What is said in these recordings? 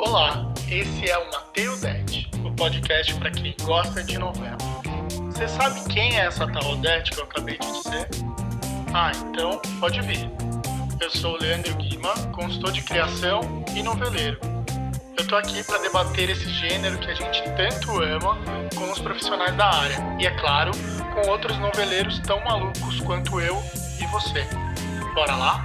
Olá, esse é o Mateo Det, o podcast para quem gosta de novela. Você sabe quem é essa tal Odete que eu acabei de dizer? Ah, então pode vir. Eu sou o Leandro Guima, consultor de criação e noveleiro. Eu tô aqui para debater esse gênero que a gente tanto ama com os profissionais da área. E, é claro, com outros noveleiros tão malucos quanto eu e você. Bora lá?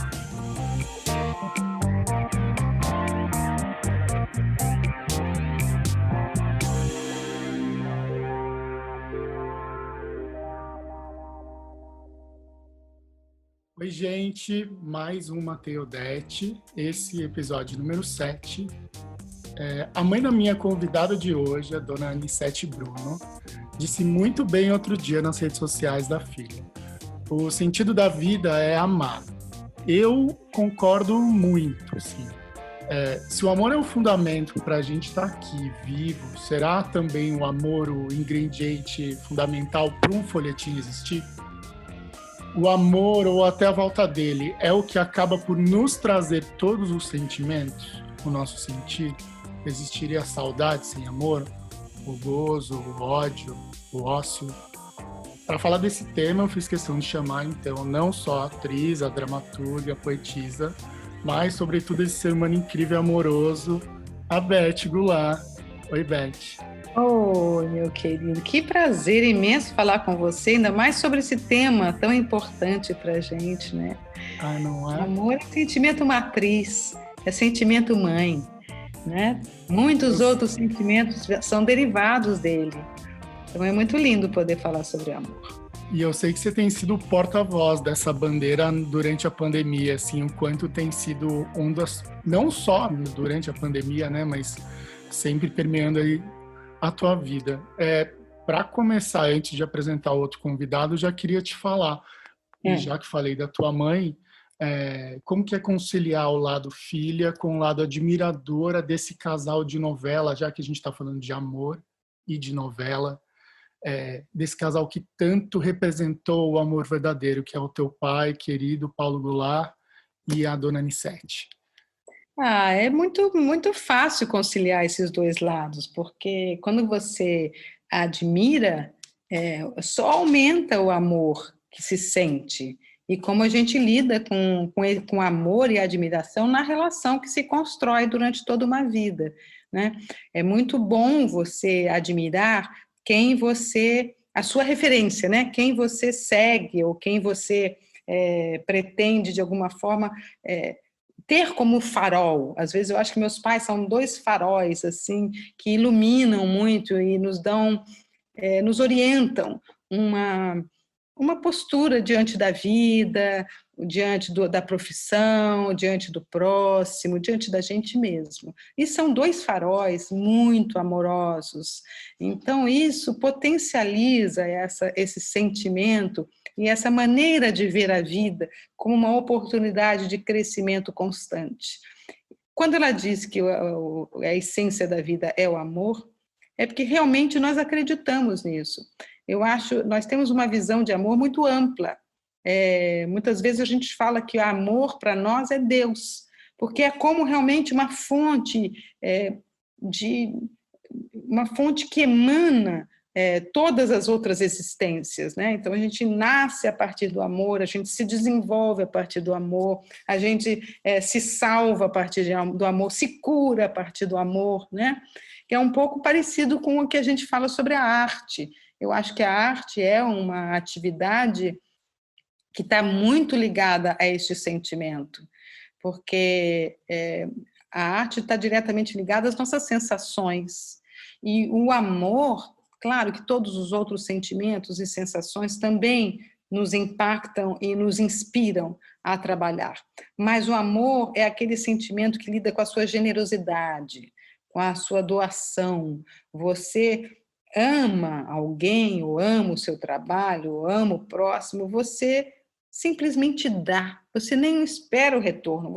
Oi, gente, mais um Mateo Det, esse episódio número 7. A mãe da minha convidada de hoje, a dona Anissete Bruno, disse muito bem outro dia nas redes sociais da filha. O sentido da vida é amar. Eu concordo muito, sim. Se o amor é o fundamento para a gente estar aqui, vivo, será também o amor o ingrediente fundamental para um folhetim existir? O amor, ou até a volta dele, é o que acaba por nos trazer todos os sentimentos, o nosso sentir? Existiria a saudade sem amor? O gozo, o ódio, o ócio? Para falar desse tema, eu fiz questão de chamar, então, não só a atriz, a dramaturga, a poetisa, mas, sobretudo, esse ser humano incrível e amoroso, a Beth Goulart. Oi, Beth. Oi, meu querido, que prazer imenso falar com você, ainda mais sobre esse tema tão importante para a gente, né? Ah, não é? O amor é sentimento matriz, é sentimento mãe, né? Muitos outros sentimentos são derivados dele. Então é muito lindo poder falar sobre amor. E eu sei que você tem sido o porta-voz dessa bandeira durante a pandemia, assim, o quanto tem sido não só durante a pandemia, né, mas sempre permeando aí a tua vida. Para começar, antes de apresentar outro convidado, já queria te falar, e já que falei da tua mãe, como que é conciliar o lado filha com o lado admiradora desse casal de novela, já que a gente está falando de amor e de novela, desse casal que tanto representou o amor verdadeiro, que é o teu pai querido, Paulo Goulart, e a dona Anissete. É muito fácil conciliar esses dois lados, porque quando você admira, só aumenta o amor que se sente. E como a gente lida com amor e admiração na relação que se constrói durante toda uma vida, né? É muito bom você admirar a sua referência, né? Quem você segue ou quem você pretende, de alguma forma, ter como farol. Às vezes eu acho que meus pais são dois faróis assim que iluminam muito e nos orientam uma postura diante da vida, diante da profissão, diante do próximo, diante da gente mesmo. E são dois faróis muito amorosos. Então isso potencializa esse sentimento e essa maneira de ver a vida como uma oportunidade de crescimento constante. Quando ela diz que a essência da vida é o amor, é porque realmente nós acreditamos nisso. Eu acho, nós temos uma visão de amor muito ampla. Muitas vezes a gente fala que o amor para nós é Deus, porque é como realmente uma fonte que emana todas as outras existências, né? Então a gente nasce a partir do amor, a gente se desenvolve a partir do amor, a gente se salva a partir do amor, se cura a partir do amor, né? Que é um pouco parecido com o que a gente fala sobre a arte. Eu acho que a arte é uma atividade que está muito ligada a este sentimento, porque a arte está diretamente ligada às nossas sensações. E o amor, claro que todos os outros sentimentos e sensações também nos impactam e nos inspiram a trabalhar. Mas o amor é aquele sentimento que lida com a sua generosidade, com a sua doação. Você ama alguém, ou ama o seu trabalho, ou ama o próximo, você simplesmente dá, você nem espera o retorno,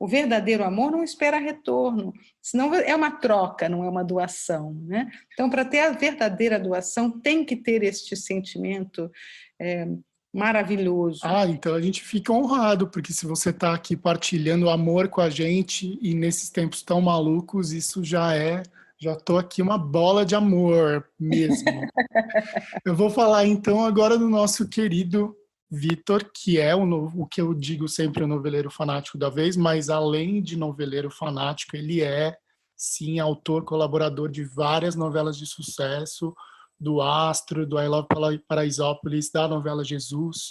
o verdadeiro amor não espera retorno, senão é uma troca, não é uma doação, né? Então, para ter a verdadeira doação, tem que ter este sentimento maravilhoso. Ah, então a gente fica honrado, porque se você está aqui partilhando amor com a gente e nesses tempos tão malucos, isso já estou aqui uma bola de amor mesmo. Eu vou falar então agora do nosso querido Vitor, que é o que eu digo sempre o noveleiro fanático da vez, mas além de noveleiro fanático, ele é, sim, autor, colaborador de várias novelas de sucesso, do Astro, do I Love Paraisópolis, da novela Jesus.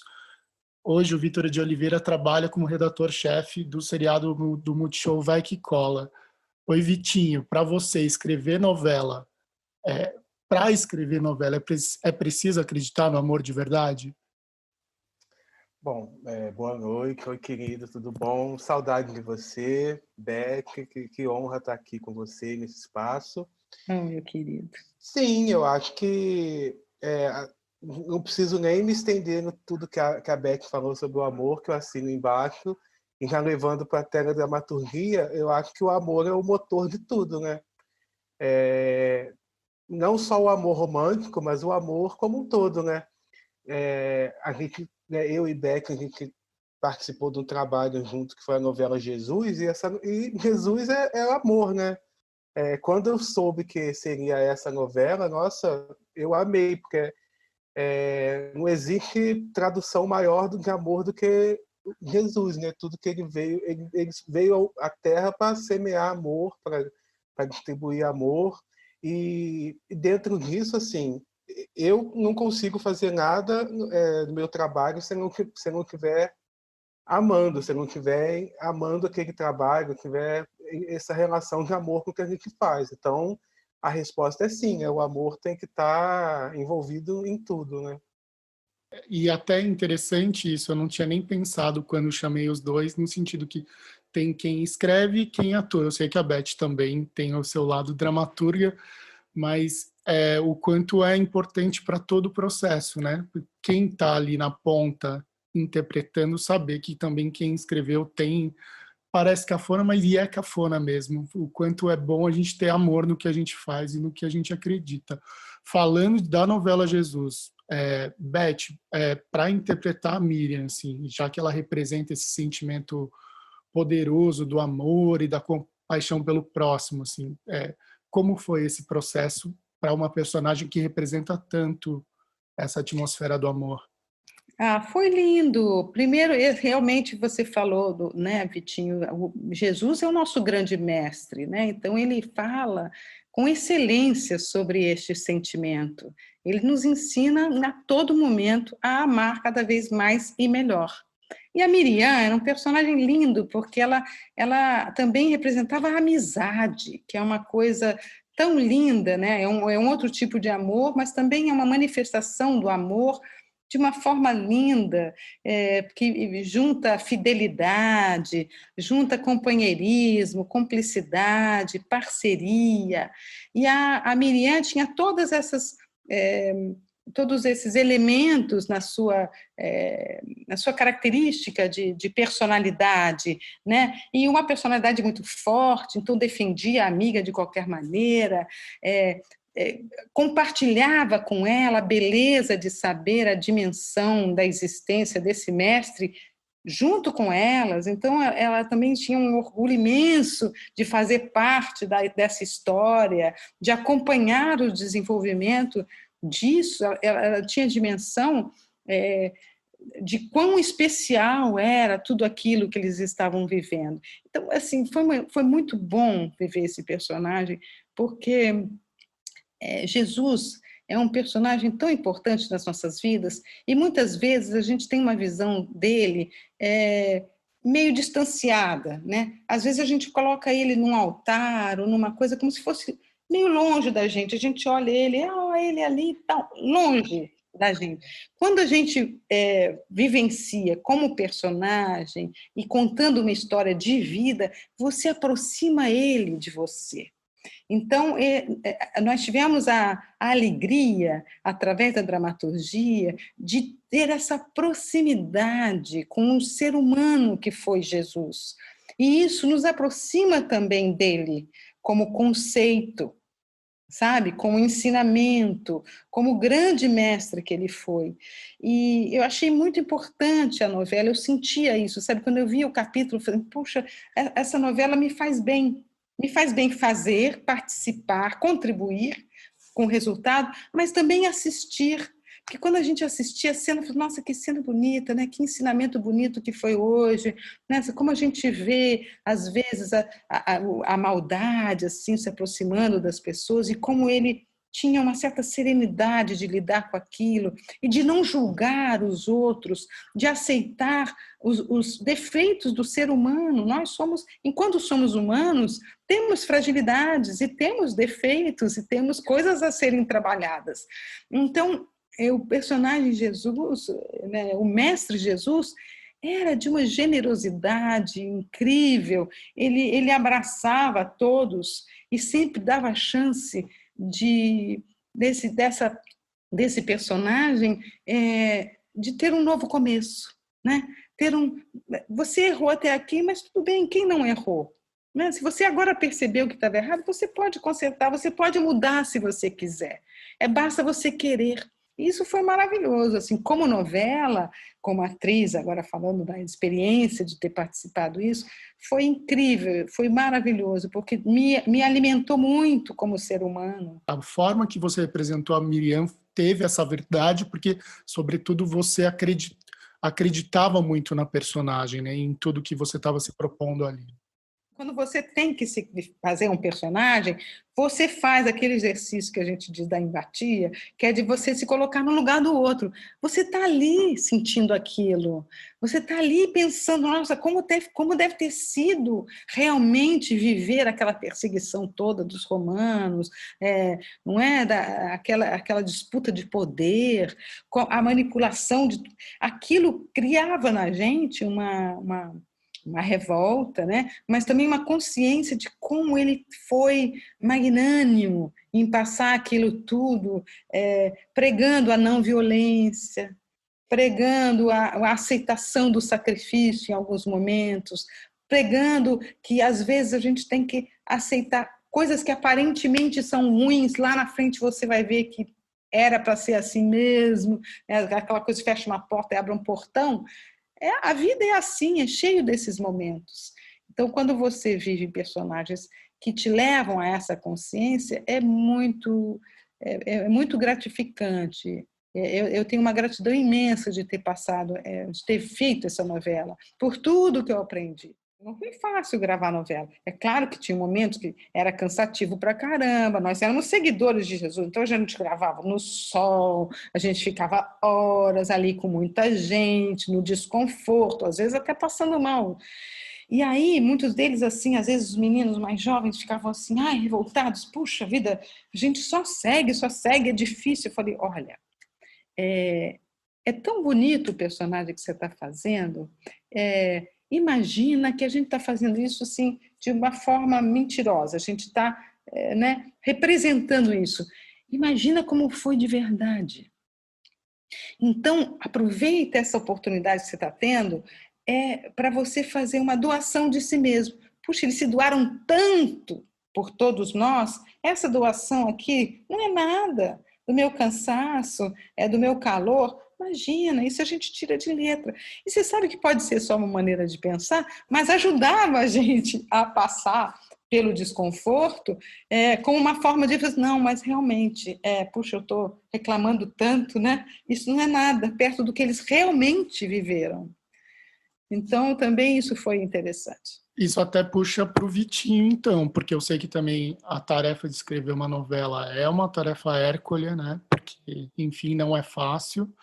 Hoje o Vitor de Oliveira trabalha como redator-chefe do seriado do Multishow Vai Que Cola. Oi, Vitinho, para você escrever novela, para escrever novela é preciso acreditar no amor de verdade? Bom, boa noite, oi querido, tudo bom? Saudade de você, Beck, que honra estar aqui com você nesse espaço. Meu querido. Sim, eu acho que não preciso nem me estender no tudo que a Beck falou sobre o amor, que eu assino embaixo, e já levando para a teledramaturgia, eu acho que o amor é o motor de tudo, né? Não só o amor romântico, mas o amor como um todo, né? A gente, né, eu e Beck, a gente participou de um trabalho junto que foi a novela Jesus, e Jesus é amor, né? Quando eu soube que seria essa novela, nossa, eu amei, porque não existe tradução maior de amor do que Jesus, né? Tudo que ele veio à Terra para semear amor, para distribuir amor, e dentro disso, assim, eu não consigo fazer nada no meu trabalho se não tiver amando, se não tiver amando aquele trabalho, tiver essa relação de amor com o que a gente faz. Então, a resposta é sim, o amor tem que estar envolvido em tudo, né? E até interessante isso, eu não tinha nem pensado quando chamei os dois, no sentido que tem quem escreve e quem atua. Eu sei que a Beth também tem o seu lado dramaturga, mas o quanto é importante para todo o processo, né? Quem está ali na ponta interpretando, saber que também quem escreveu tem, parece cafona, mas é cafona mesmo. O quanto é bom a gente ter amor no que a gente faz e no que a gente acredita. Falando da novela Jesus, Beth, para interpretar a Miriam, assim, já que ela representa esse sentimento poderoso do amor e da compaixão pelo próximo, assim, como foi esse processo para uma personagem que representa tanto essa atmosfera do amor? Foi lindo. Primeiro, realmente você falou, né, Vitinho, Jesus é o nosso grande mestre, né? Então ele fala com excelência sobre este sentimento. Ele nos ensina a todo momento a amar cada vez mais e melhor. E a Miriam era um personagem lindo, porque ela também representava a amizade, que é uma coisa tão linda, né? É um outro tipo de amor, mas também é uma manifestação do amor de uma forma linda, que junta fidelidade, junta companheirismo, cumplicidade, parceria. E a Miriam tinha todos esses elementos na sua característica de personalidade, né? E uma personalidade muito forte, então defendia a amiga de qualquer maneira, compartilhava com ela a beleza de saber a dimensão da existência desse mestre junto com elas, então ela também tinha um orgulho imenso de fazer parte dessa história, de acompanhar o desenvolvimento disso, ela tinha dimensão de quão especial era tudo aquilo que eles estavam vivendo. Então, assim, foi muito bom viver esse personagem, porque Jesus é um personagem tão importante nas nossas vidas e muitas vezes a gente tem uma visão dele meio distanciada, né? Às vezes a gente coloca ele num altar ou numa coisa como se fosse meio longe da gente. A gente olha ele ali, tá longe da gente. Quando a gente vivencia como personagem e contando uma história de vida, você aproxima ele de você. Então, nós tivemos a alegria, através da dramaturgia, de ter essa proximidade com o ser humano que foi Jesus. E isso nos aproxima também dele, como conceito, sabe? Com o ensinamento, como grande mestre que ele foi. E eu achei muito importante a novela, eu sentia isso, sabe? Quando eu vi o capítulo, eu falei, puxa, essa novela me faz bem fazer, participar, contribuir com o resultado, mas também assistir. Porque quando a gente assistia a cena, eu falei, nossa, que cena bonita, né? Que ensinamento bonito que foi hoje, né? Como a gente vê, às vezes, a maldade assim se aproximando das pessoas e como ele tinha uma certa serenidade de lidar com aquilo e de não julgar os outros, de aceitar os defeitos do ser humano. Nós somos, enquanto somos humanos, temos fragilidades e temos defeitos e temos coisas a serem trabalhadas. Então, o personagem Jesus, né, o mestre Jesus, era de uma generosidade incrível, ele abraçava todos e sempre dava chance desse personagem de ter um novo começo, né? Você errou até aqui, mas tudo bem, quem não errou? Né? Se você agora percebeu que estava errado, você pode consertar, você pode mudar se você quiser. Basta você querer. Isso foi maravilhoso, assim, como novela, como atriz, agora falando da experiência de ter participado disso, foi incrível, foi maravilhoso, porque me alimentou muito como ser humano. A forma que você representou a Miriam teve essa verdade, porque, sobretudo, você acreditava muito na personagem, né, em tudo que você estava se propondo ali. Quando você tem que fazer um personagem, você faz aquele exercício que a gente diz da empatia, que é de você se colocar no lugar do outro. Você está ali sentindo aquilo, você está ali pensando, nossa, como deve ter sido realmente viver aquela perseguição toda dos romanos, não é? Aquela disputa de poder, a manipulação de... Aquilo criava na gente uma revolta, né? Mas também uma consciência de como ele foi magnânimo em passar aquilo tudo, pregando a não violência, pregando a aceitação do sacrifício em alguns momentos, pregando que às vezes a gente tem que aceitar coisas que aparentemente são ruins, lá na frente você vai ver que era para ser assim mesmo, né? Aquela coisa, fecha uma porta e abre um portão. A vida é assim, é cheio desses momentos. Então, quando você vive personagens que te levam a essa consciência, é muito gratificante. Eu tenho uma gratidão imensa de ter passado, de ter feito essa novela, por tudo que eu aprendi. Não foi fácil gravar novela. É claro que tinha momentos que era cansativo pra caramba. Nós éramos seguidores de Jesus, então a gente gravava no sol, a gente ficava horas ali com muita gente, no desconforto, às vezes até passando mal. E aí, muitos deles, assim, às vezes os meninos mais jovens ficavam assim, ai, revoltados, puxa vida, a gente só segue, é difícil. Eu falei, olha, é tão bonito o personagem que você está fazendo, imagina que a gente está fazendo isso assim, de uma forma mentirosa, a gente está né, representando isso. Imagina como foi de verdade. Então, aproveita essa oportunidade que você está tendo para você fazer uma doação de si mesmo. Puxa, eles se doaram tanto por todos nós, essa doação aqui não é nada do meu cansaço, do meu calor. Imagina, isso a gente tira de letra. E você sabe que pode ser só uma maneira de pensar, mas ajudava a gente a passar pelo desconforto como uma forma de dizer, não, mas realmente, puxa, eu estou reclamando tanto, né? Isso não é nada perto do que eles realmente viveram. Então, também isso foi interessante. Isso até puxa para o Vitinho, então, porque eu sei que também a tarefa de escrever uma novela é uma tarefa hércule, né? Porque, enfim, não é fácil.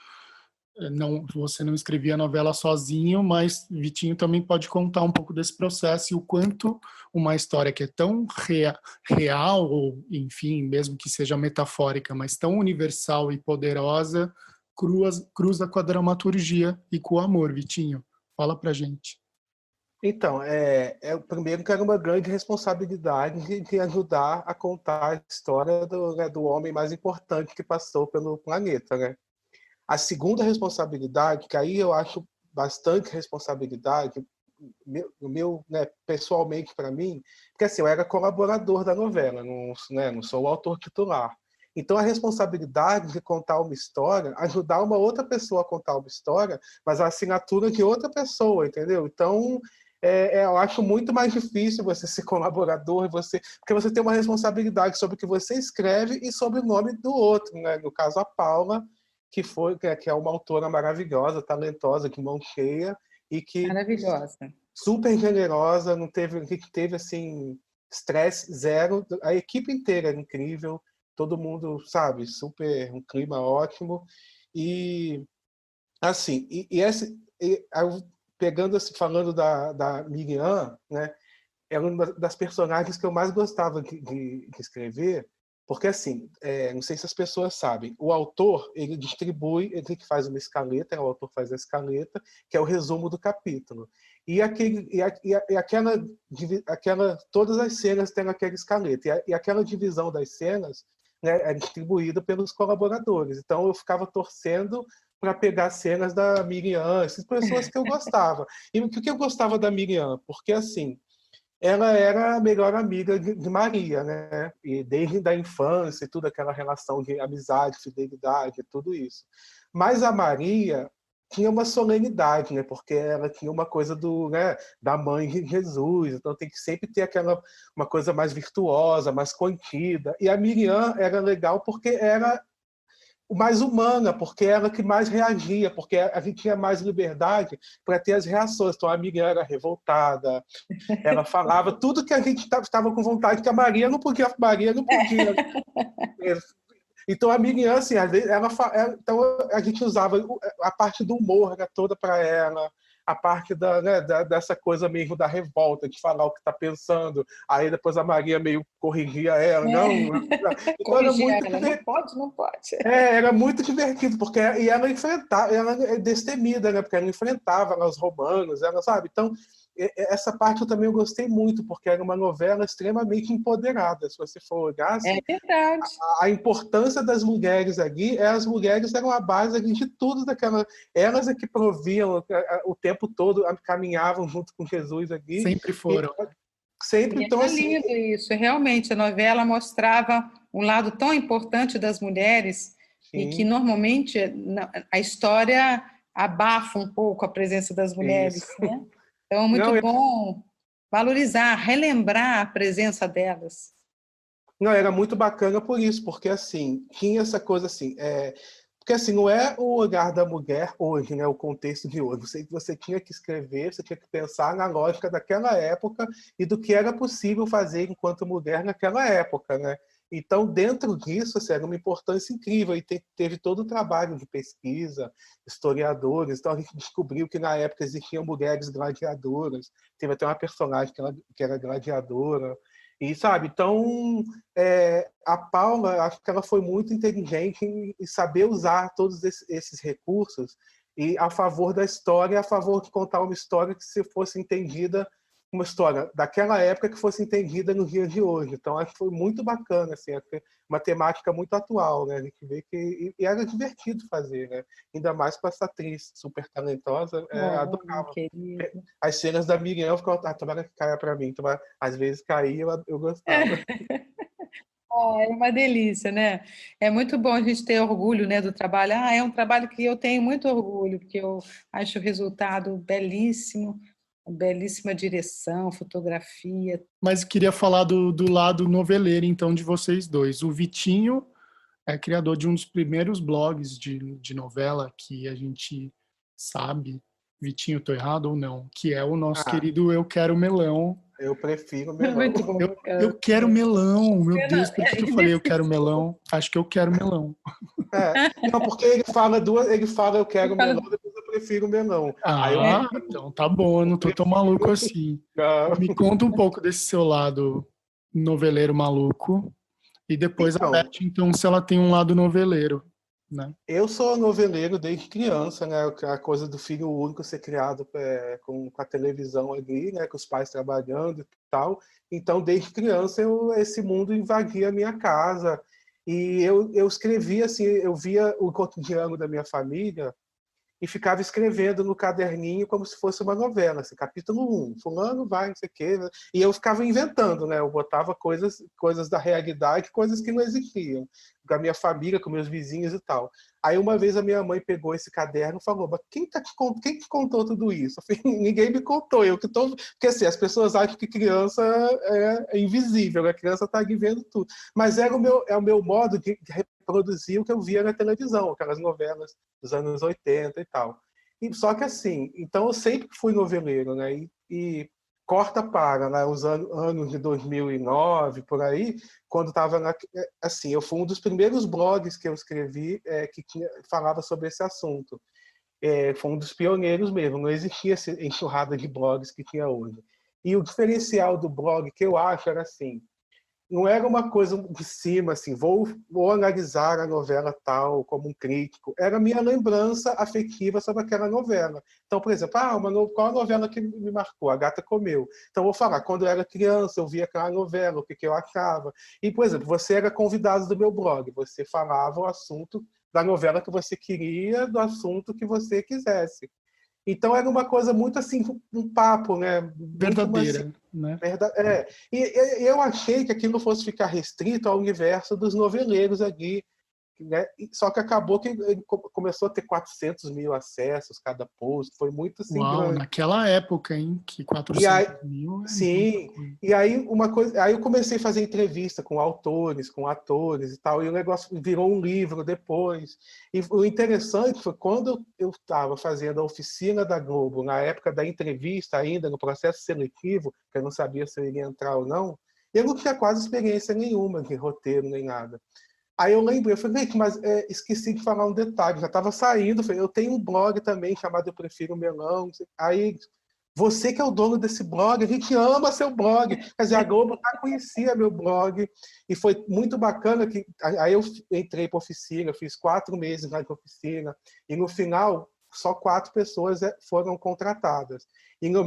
Você não escrevia a novela sozinho, mas Vitinho também pode contar um pouco desse processo e o quanto uma história que é tão real, ou enfim, mesmo que seja metafórica, mas tão universal e poderosa, cruza com a dramaturgia e com o amor. Vitinho, fala pra gente. Então, primeiro que era uma grande responsabilidade de ajudar a contar a história do homem mais importante que passou pelo planeta, né? A segunda responsabilidade, que aí eu acho bastante responsabilidade, né, pessoalmente para mim, porque assim, eu era colaborador da novela, não, né, não sou o autor titular. Então, a responsabilidade de contar uma história, ajudar uma outra pessoa a contar uma história, mas a assinatura de outra pessoa, entendeu? Então, eu acho muito mais difícil você ser colaborador, porque você tem uma responsabilidade sobre o que você escreve e sobre o nome do outro, né? No caso, a Paula, que é uma autora maravilhosa, talentosa, de mão cheia, e que Maravilhosa. super generosa, não teve assim, estresse zero, a equipe inteira era incrível, todo mundo, sabe, super, um clima ótimo. E assim, pegando assim, falando da Miriam, né, era uma das personagens que eu mais gostava de escrever, porque assim, não sei se as pessoas sabem, o autor, ele distribui, ele que faz uma escaleta, o autor faz a escaleta, que é o resumo do capítulo. Todas as cenas têm aquela escaleta, e aquela divisão das cenas, né, é distribuída pelos colaboradores. Então eu ficava torcendo para pegar cenas da Miriam, essas pessoas que eu gostava. E o que eu gostava da Miriam? Porque assim, ela era a melhor amiga de Maria, né? E desde a infância, tudo aquela relação de amizade, fidelidade, tudo isso. Mas a Maria tinha uma solenidade, né? Porque ela tinha uma coisa né, da mãe de Jesus, então tem que sempre ter uma coisa mais virtuosa, mais contida. E a Miriam era legal porque era mais humana, porque ela que mais reagia, porque a gente tinha mais liberdade para ter as reações. Então a Miriam era revoltada, ela falava tudo que a gente estava com vontade, que a Maria não podia. Então a Miriam, assim, às vezes, então a gente usava a parte do humor, era toda para ela, a parte dessa coisa mesmo da revolta, de falar o que está pensando. Aí depois a Maria meio corrigia ela, não. Então era Corrigia muito ela, não pode, não pode. era muito divertido, porque e ela enfrentava, ela é destemida, né? Porque ela enfrentava lá os romanos, ela sabe. Então essa parte eu também gostei muito, porque era uma novela extremamente empoderada. Se você for olhar, É assim, verdade. a importância das mulheres ali, as mulheres eram a base ali de tudo daquela. Elas é que proviam o tempo todo, caminhavam junto com Jesus ali. Sempre foram. Sempre, E então, era assim. lindo isso. Realmente, a novela mostrava um lado tão importante das mulheres e que, Sim, normalmente, a história abafa um pouco a presença das isso. mulheres, né? Então, é muito Não, bom valorizar, relembrar a presença delas. não, era muito bacana por isso, porque assim, tinha essa coisa assim, porque assim, não é o olhar da mulher hoje, né, o contexto de hoje. Você tinha que escrever, você tinha que pensar na lógica daquela época e do que era possível fazer enquanto mulher naquela época, né? Então, dentro disso, assim, era uma importância incrível e teve todo o trabalho de pesquisa, historiadores. Então, a gente descobriu que na época existiam mulheres gladiadoras. Teve até uma personagem que era gladiadora. E sabe, então a Paula, acho que ela foi muito inteligente em saber usar todos esses recursos e a favor da história, a favor de contar uma história que se fosse entendida, uma história daquela época que fosse entendida no dia de hoje. Então acho que foi muito bacana, assim, uma temática muito atual, né? A gente vê que e era divertido fazer, né? Ainda mais com essa atriz super talentosa, Oh, meu adorava. querido. As cenas da Miriam, eu ficava, tomara que caia para mim. Às vezes caía, eu gostava. É uma delícia, né? É muito bom a gente ter orgulho, né, do trabalho. Ah, é um trabalho que eu tenho muito orgulho, porque eu acho o resultado belíssimo, belíssima direção, fotografia. Mas queria falar do lado noveleiro, então, de vocês dois. O Vitinho é criador de um dos primeiros blogs de novela que a gente sabe. Vitinho, tô errado ou não? Que é o nosso Ah, querido Eu Quero Melão. eu prefiro melão. Muito bom. Eu quero melão, meu Deus, por que eu falei eu quero Difícil. melão? Acho que eu quero melão. Não, porque ele fala eu quero melão, depois eu prefiro melão. Aí eu Ah, então tá bom, eu não tô tão maluco prefiro. assim. Não. Me conta um pouco desse seu lado noveleiro maluco e depois a Beth, Então, então, se ela tem um lado noveleiro, né? eu sou noveleiro desde criança, né? A coisa do filho único ser criado com a televisão ali, né? Com os pais trabalhando e tal. Então, desde criança, esse mundo invadia a minha casa. E eu escrevia, assim, eu via o cotidiano da minha família e ficava escrevendo no caderninho como se fosse uma novela, assim, capítulo 1, fulano vai, não sei o quê, né? E eu ficava inventando, né? Eu botava coisas da realidade, coisas que não existiam, com a minha família, com meus vizinhos e tal. Aí uma vez a minha mãe pegou esse caderno e falou: mas quem que contou tudo isso? Eu falei: ninguém me contou, eu que tô... Porque assim, as pessoas acham que criança é invisível, a criança está aqui vendo tudo. Mas é o meu modo de reproduzir o que eu via na televisão, aquelas novelas dos anos 80 e tal. Só que assim, então eu sempre fui noveleiro, né? E corta para, né, os anos de 2009, por aí, quando estava assim, eu fui um dos primeiros blogs que eu escrevi que falava sobre esse assunto. Foi um dos pioneiros mesmo, não existia essa enxurrada de blogs que tinha hoje. E o diferencial do blog que eu acho era assim, não era uma coisa de cima, assim, vou analisar a novela tal como um crítico. Era a minha lembrança afetiva sobre aquela novela. Então, por exemplo, qual a novela que me marcou? A Gata Comeu. Então, vou falar, quando eu era criança, eu via aquela novela, o que eu achava. E, por exemplo, você era convidado do meu blog, você falava o assunto da novela que você queria, do assunto que você quisesse. Então era uma coisa muito assim, um papo, né? Muito assim, Verdadeira, né? E eu achei que aquilo fosse ficar restrito ao universo dos noveleiros ali, né? Só que acabou que ele começou a ter 400 mil acessos cada post, foi muito assim Uau, grande. naquela época, hein? Que E aí, 400 mil é muita sim, coisa. e aí aí eu comecei a fazer entrevista com autores, com atores e tal, e o negócio virou um livro depois. E o interessante foi quando eu estava fazendo a oficina da Globo, na época da entrevista ainda, no processo seletivo, que eu não sabia se eu iria entrar ou não, eu não tinha quase experiência nenhuma de roteiro nem nada. Aí eu lembrei, eu falei, mas esqueci de falar um detalhe, já estava saindo, eu tenho um blog também chamado Eu Prefiro Melão. Aí, você que é o dono desse blog, a gente ama seu blog. Quer dizer, a Globo já conhecia meu blog, e foi muito bacana que aí eu entrei para a oficina, fiz 4 meses na oficina, e no final, só 4 pessoas foram contratadas. E na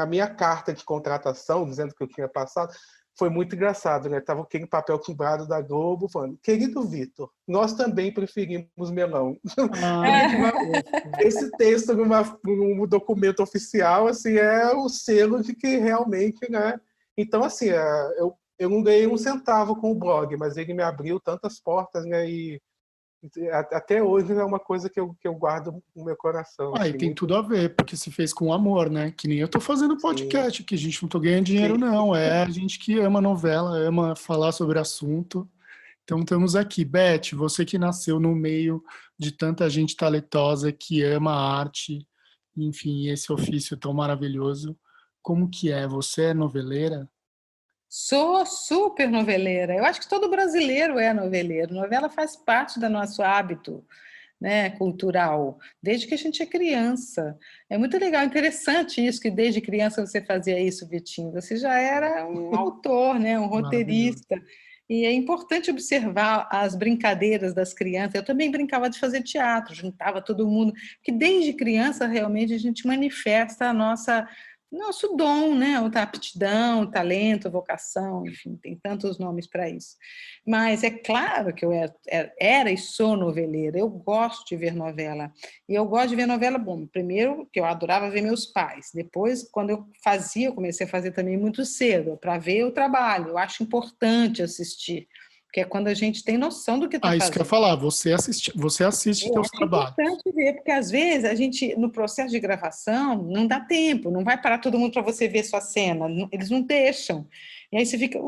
minha carta de contratação, dizendo que eu tinha passado, foi muito engraçado, né? Tava aquele papel quebrado da Globo falando: querido Vitor, nós também preferimos melão. Ah, Esse texto num documento oficial, assim, é o selo de que realmente, né? Então, assim, eu não ganhei um centavo com o blog, mas ele me abriu tantas portas, né? E até hoje é uma coisa que eu guardo no meu coração, e assim, tem muito. tudo a ver, porque se fez com amor, né? Que nem eu tô fazendo Sim, podcast, que a gente não tô ganhando dinheiro, sim. não. É a gente que ama novela, ama falar sobre assunto. Então estamos aqui. Beth, você que nasceu no meio de tanta gente talentosa que ama a arte, enfim, esse ofício tão maravilhoso. Como que é? Você é noveleira? Sou super noveleira. Eu acho que todo brasileiro é noveleiro. Novela faz parte do nosso hábito, né, cultural, desde que a gente é criança. É muito legal, interessante isso, que desde criança você fazia isso, Vitinho. Você já era um autor, né, um Maravilhoso. roteirista. E é importante observar as brincadeiras das crianças. Eu também brincava de fazer teatro, juntava todo mundo, porque desde criança realmente a gente manifesta a nosso dom, né? A aptidão, o talento, a vocação, enfim, tem tantos nomes para isso. Mas é claro que eu era e sou noveleira, eu gosto de ver novela. E eu gosto de ver novela, bom, primeiro que eu adorava ver meus pais, depois, quando eu comecei a fazer também muito cedo, para ver o trabalho, eu acho importante assistir, porque é quando a gente tem noção do que está Isso que eu ia fazendo. falar, você assiste Eu teus acho trabalhos. importante ver, porque às vezes a gente, no processo de gravação, não dá tempo, não vai parar todo mundo para você ver sua cena, eles não deixam. E aí você fica,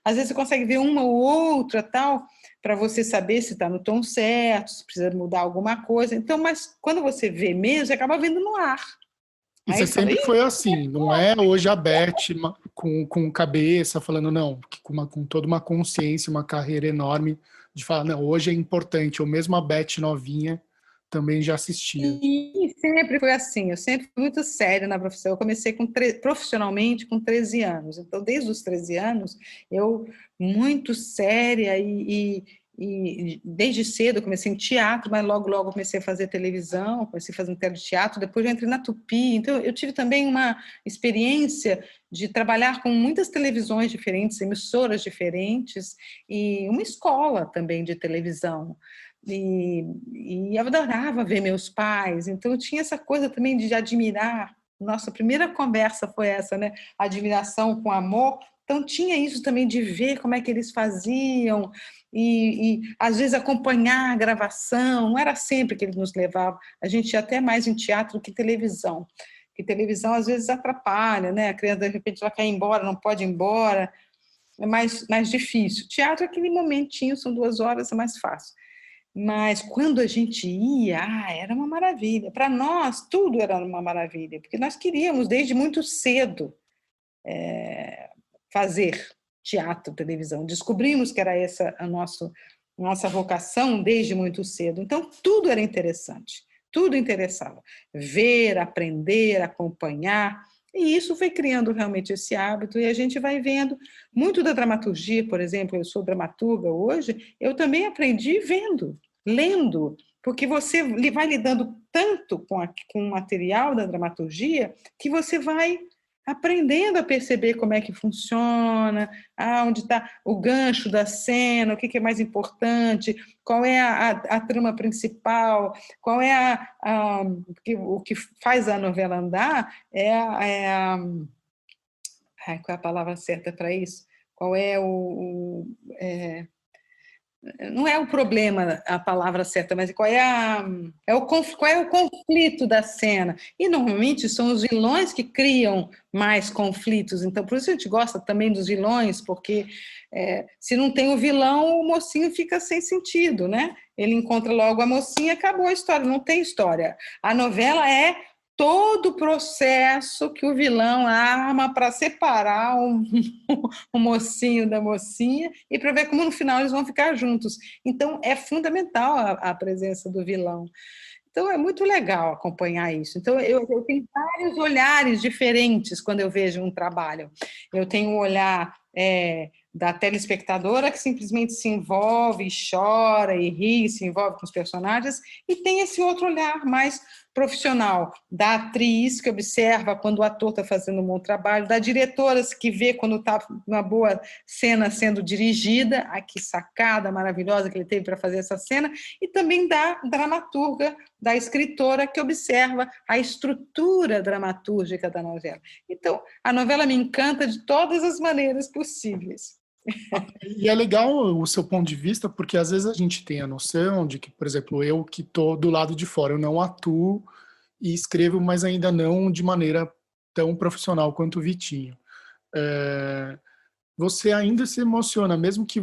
às vezes você consegue ver uma ou outra, tal, para você saber se está no tom certo, se precisa mudar alguma coisa. Então, mas quando você vê mesmo, você acaba vendo no ar. E Aí você você fala, sempre ih, foi assim, não é hoje a Beth com cabeça falando, não, com toda uma consciência, uma carreira enorme de falar, não, hoje é importante, ou mesmo a Beth novinha também já assistia. e sempre foi assim, eu sempre fui muito séria na profissão. Eu comecei profissionalmente com 13 anos, então desde os 13 anos eu muito séria e desde cedo eu comecei em teatro, mas logo comecei a fazer televisão, comecei a fazer um teleteatro, depois eu entrei na Tupi, então eu tive também uma experiência de trabalhar com muitas televisões diferentes, emissoras diferentes e uma escola também de televisão. e eu adorava ver meus pais, então eu tinha essa coisa também de admirar. Nossa primeira conversa foi essa, né? Admiração com amor. Então tinha isso também de ver como é que eles faziam e às vezes acompanhar a gravação. Não era sempre que eles nos levavam. A gente ia até mais em teatro que televisão. Que televisão às vezes atrapalha, né? A criança de repente ela quer ir embora, não pode ir embora. É mais difícil. Teatro é aquele momentinho, são 2 horas, é mais fácil. Mas quando a gente ia, era uma maravilha. Para nós, tudo era uma maravilha, porque nós queríamos, desde muito cedo, fazer teatro, televisão. Descobrimos que era essa a nossa vocação desde muito cedo. Então, tudo era interessante, tudo interessava. Ver, aprender, acompanhar. E isso foi criando realmente esse hábito, e a gente vai vendo muito da dramaturgia, por exemplo, eu sou dramaturga hoje, eu também aprendi vendo, lendo, porque você vai lidando tanto com o material da dramaturgia que você vai aprendendo a perceber como é que funciona, onde está o gancho da cena, o que é mais importante, qual é a trama principal, qual é o que faz a novela andar qual é a palavra certa para isso? Qual é não é o problema a palavra certa, mas qual é o conflito da cena? E normalmente são os vilões que criam mais conflitos. Então, por isso a gente gosta também dos vilões, porque se não tem o vilão, o mocinho fica sem sentido, né? Ele encontra logo a mocinha, acabou a história, não tem história. A novela é todo o processo que o vilão arma para separar o mocinho da mocinha e para ver como no final eles vão ficar juntos. Então, é fundamental a presença do vilão. Então, é muito legal acompanhar isso. Então, eu tenho vários olhares diferentes quando eu vejo um trabalho. Eu tenho um olhar da telespectadora que simplesmente se envolve, e chora, e ri, se envolve com os personagens, e tem esse outro olhar mais profissional, da atriz que observa quando o ator está fazendo um bom trabalho, da diretora que vê quando está uma boa cena sendo dirigida, que sacada maravilhosa que ele teve para fazer essa cena, e também da dramaturga, da escritora que observa a estrutura dramatúrgica da novela. Então, a novela me encanta de todas as maneiras possíveis. E é legal o seu ponto de vista, porque às vezes a gente tem a noção de que, por exemplo, eu que estou do lado de fora, eu não atuo e escrevo, mas ainda não de maneira tão profissional quanto o Vitinho. Você ainda se emociona, mesmo que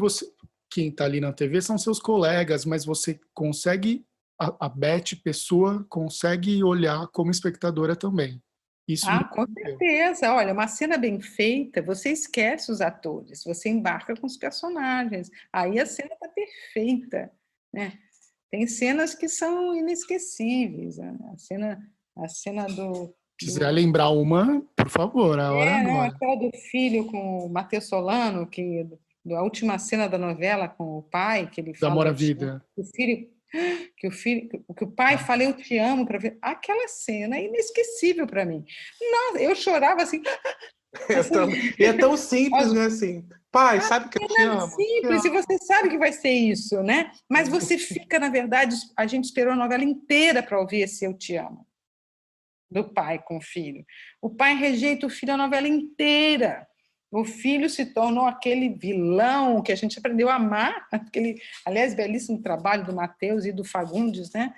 quem está ali na TV são seus colegas, mas você consegue, a Beth, pessoa, consegue olhar como espectadora também. Isso Com certeza. Olha, uma cena bem feita, você esquece os atores, você embarca com os personagens. Aí a cena está perfeita, né? Tem cenas que são inesquecíveis. Né? A cena quiser lembrar uma, por favor, a hora é né? agora. Aquela do filho com o Matheus Solano, a última cena da novela com o pai, que ele Da fala Mora Vida. que o pai fala eu te amo para ver. Aquela cena é inesquecível para mim. Nossa, eu chorava assim. E é tão simples, né? Assim, pai, sabe que eu te amo? Simples, e você sabe que vai ser isso, né? Mas você fica, na verdade, a gente esperou a novela inteira para ouvir esse eu te amo, do pai com o filho. O pai rejeita o filho a novela inteira. O filho se tornou aquele vilão que a gente aprendeu a amar, aquele, aliás, belíssimo trabalho do Matheus e do Fagundes, né?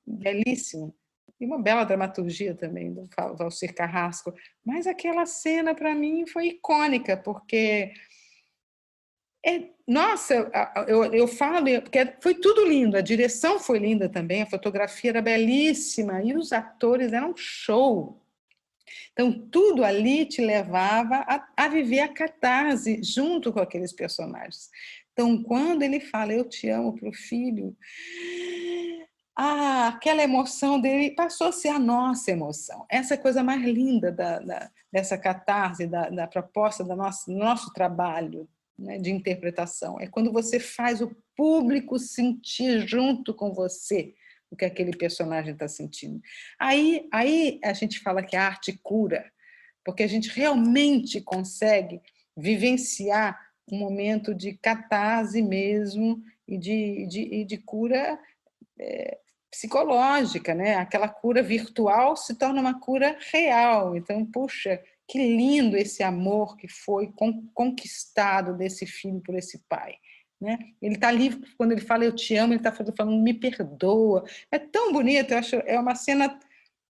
Belíssimo. E uma bela dramaturgia também do Valcir Carrasco. Mas aquela cena, para mim, foi icônica, porque nossa, eu falo, porque foi tudo lindo, a direção foi linda também, a fotografia era belíssima, e os atores eram show. Então, tudo ali te levava a viver a catarse junto com aqueles personagens. Então, quando ele fala, eu te amo para o filho, aquela emoção dele passou a ser a nossa emoção. Essa é a coisa mais linda dessa catarse, da proposta do nosso trabalho, né, de interpretação. É quando você faz o público sentir junto com você o que aquele personagem está sentindo. Aí a gente fala que a arte cura, porque a gente realmente consegue vivenciar um momento de catarse mesmo e de cura psicológica, né? Aquela cura virtual se torna uma cura real. Então, puxa, que lindo esse amor que foi conquistado desse filho por esse pai. Né? Ele está ali, quando ele fala eu te amo, ele está falando me perdoa. É tão bonito, eu acho, é uma cena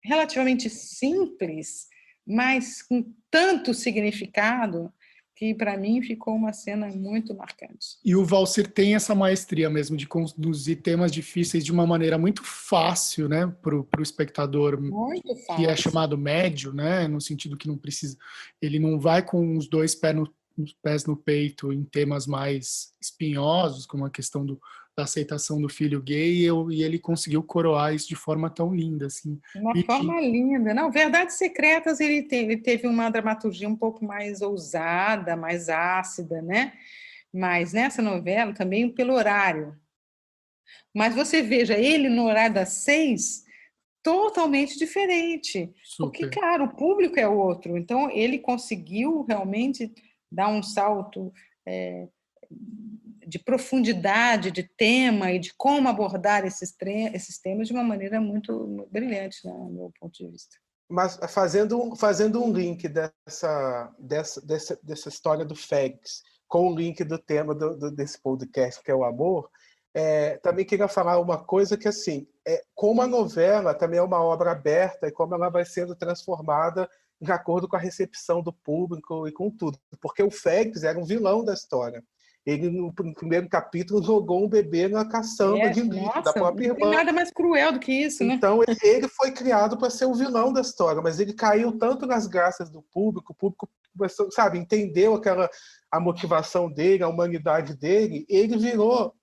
relativamente simples, mas com tanto significado que para mim ficou uma cena muito marcante. E o Walser tem essa maestria mesmo de conduzir temas difíceis de uma maneira muito fácil, né, para o espectador, muito que fácil. é chamado médio, né, no sentido que não precisa, ele não vai com os dois pés no peito em temas mais espinhosos, como a questão da aceitação do filho gay, e ele conseguiu coroar isso de forma tão linda, assim. De uma forma linda. Não, Verdades Secretas, ele teve uma dramaturgia um pouco mais ousada, mais ácida, né? Mas nessa novela também pelo horário. Mas você veja, ele no horário das 6, totalmente diferente. Porque, Super. claro, o público é outro. Então, ele conseguiu realmente dar um salto de profundidade de tema e de como abordar esses temas de uma maneira muito brilhante, né, do meu ponto de vista. Mas fazendo um link dessa história do Félix com o link do tema desse podcast, que é o amor, também queria falar uma coisa que, assim, como a novela também é uma obra aberta e como ela vai sendo transformada de acordo com a recepção do público e com tudo. Porque o Félix era um vilão da história. Ele, no primeiro capítulo, jogou um bebê na caçamba de lixo da própria irmã. Não tem nada mais cruel do que isso, né? Então, ele foi criado para ser o vilão da história, mas ele caiu tanto nas graças do público, o público começou, sabe, entendeu a motivação dele, a humanidade dele, ele virou,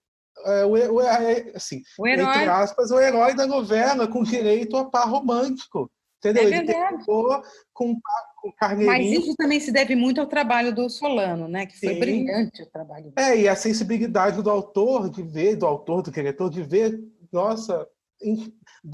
assim, entre aspas, o herói da novela, com direito a par romântico. Entendeu? Ele terminou com Carneirinho. Mas isso também se deve muito ao trabalho do Solano, né? Que foi brilhante o trabalho dele. E a sensibilidade do autor, do diretor, de ver, nossa,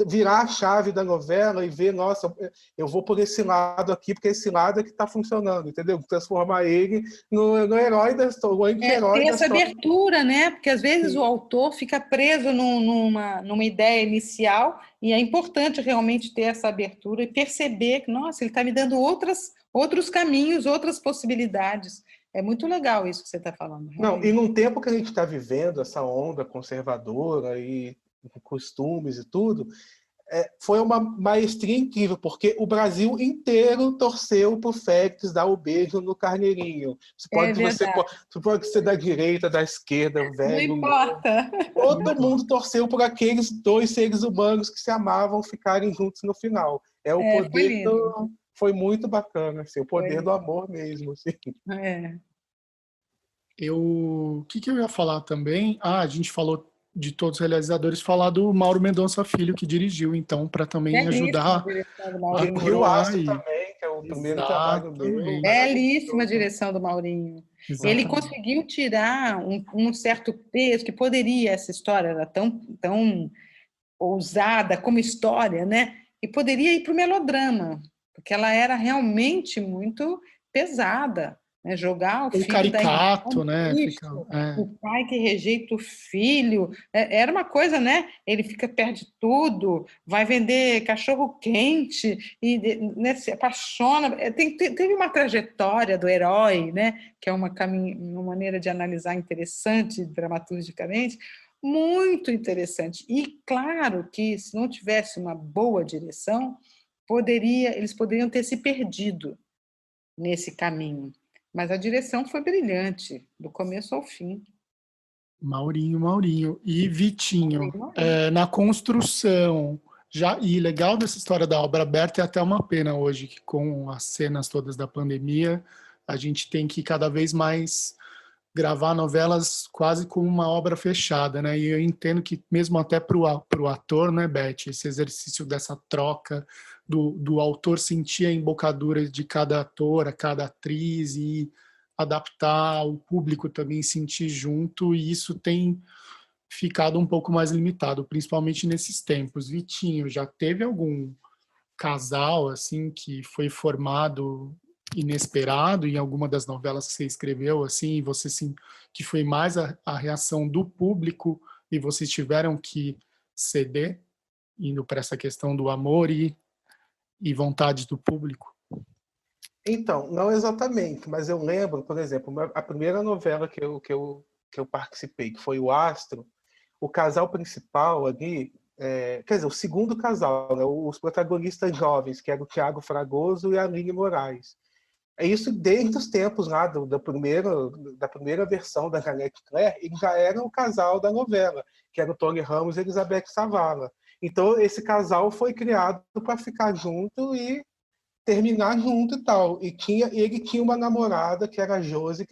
virar a chave da novela e ver, nossa, eu vou por esse lado aqui, porque esse lado é que está funcionando, entendeu? Transformar ele no herói da história, o anti-herói tem da essa história. abertura, né? Porque às vezes o autor fica preso numa ideia inicial e é importante realmente ter essa abertura e perceber que, nossa, ele está me dando outros caminhos, outras possibilidades. É muito legal isso que você está falando. Realmente. Não, e num tempo que a gente está vivendo essa onda conservadora e costumes e tudo, foi uma maestria incrível, porque o Brasil inteiro torceu para o Félix dar o beijo no Carneirinho. Você pode ser da direita, da esquerda, velho. Não importa. Todo mundo torceu por aqueles dois seres humanos que se amavam ficarem juntos no final. O poder foi muito bacana, assim, o poder do amor mesmo. Assim. O que eu ia falar também? A gente falou de todos os realizadores, falar do Mauro Mendonça Filho, que dirigiu, então, para também ajudar a coroar também, que é o primeiro trabalho dele. Belíssima direção do Maurinho. Exatamente. Ele conseguiu tirar um certo peso, que poderia, essa história era tão ousada como história, né? E poderia ir para o melodrama, porque ela era realmente muito pesada. Né, jogar o filho caricato, né? O pai que rejeita o filho, era uma coisa, né? Ele perde tudo, vai vender cachorro quente e né, se apaixona. Teve uma trajetória do herói, né? Que é uma maneira de analisar interessante dramaturgicamente, muito interessante. E claro que se não tivesse uma boa direção, eles poderiam ter se perdido nesse caminho. Mas a direção foi brilhante, do começo ao fim. Maurinho. E Vitinho, na construção, e legal dessa história da obra aberta é até uma pena hoje, que com as cenas todas da pandemia, a gente tem que cada vez mais gravar novelas quase como uma obra fechada, né? E eu entendo que mesmo até para o ator, né, Beth, esse exercício dessa troca do autor sentir a embocadura de cada ator, a cada atriz e adaptar o público também sentir junto, e isso tem ficado um pouco mais limitado, principalmente nesses tempos. Vitinho, já teve algum casal assim que foi formado inesperado em alguma das novelas que você escreveu, assim, que foi mais a reação do público e vocês tiveram que ceder, indo para essa questão do amor e vontade do público? Então, não exatamente, mas eu lembro, por exemplo, a primeira novela que eu participei, que foi o Astro, o casal principal ali, quer dizer, o segundo casal, né, os protagonistas jovens, que eram o Tiago Fragoso e a Aline Moraes. É isso desde os tempos lá da primeira versão da Janete Claire, eles já eram o casal da novela, que era o Tony Ramos e Elizabeth Savala. Então, esse casal foi criado para ficar junto e terminar junto e tal. Ele tinha uma namorada, que era a Josi,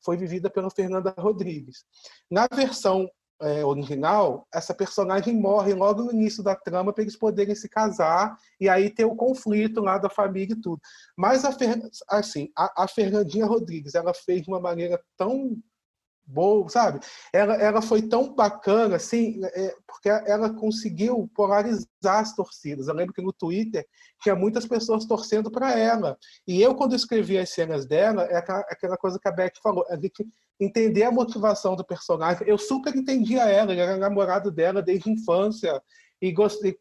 foi vivida pela Fernanda Rodrigues. Na versão original, essa personagem morre logo no início da trama para eles poderem se casar e aí ter o conflito lá da família e tudo. Mas a Fernandinha Rodrigues, ela fez de uma maneira tão boa, sabe? Ela foi tão bacana, assim, porque ela conseguiu polarizar as torcidas. Eu lembro que no Twitter tinha muitas pessoas torcendo para ela. E eu, quando escrevi as cenas dela, é aquela coisa que a Beth falou, a gente entender a motivação do personagem. Eu super entendia ela, ele era namorado dela desde a infância, e gostei,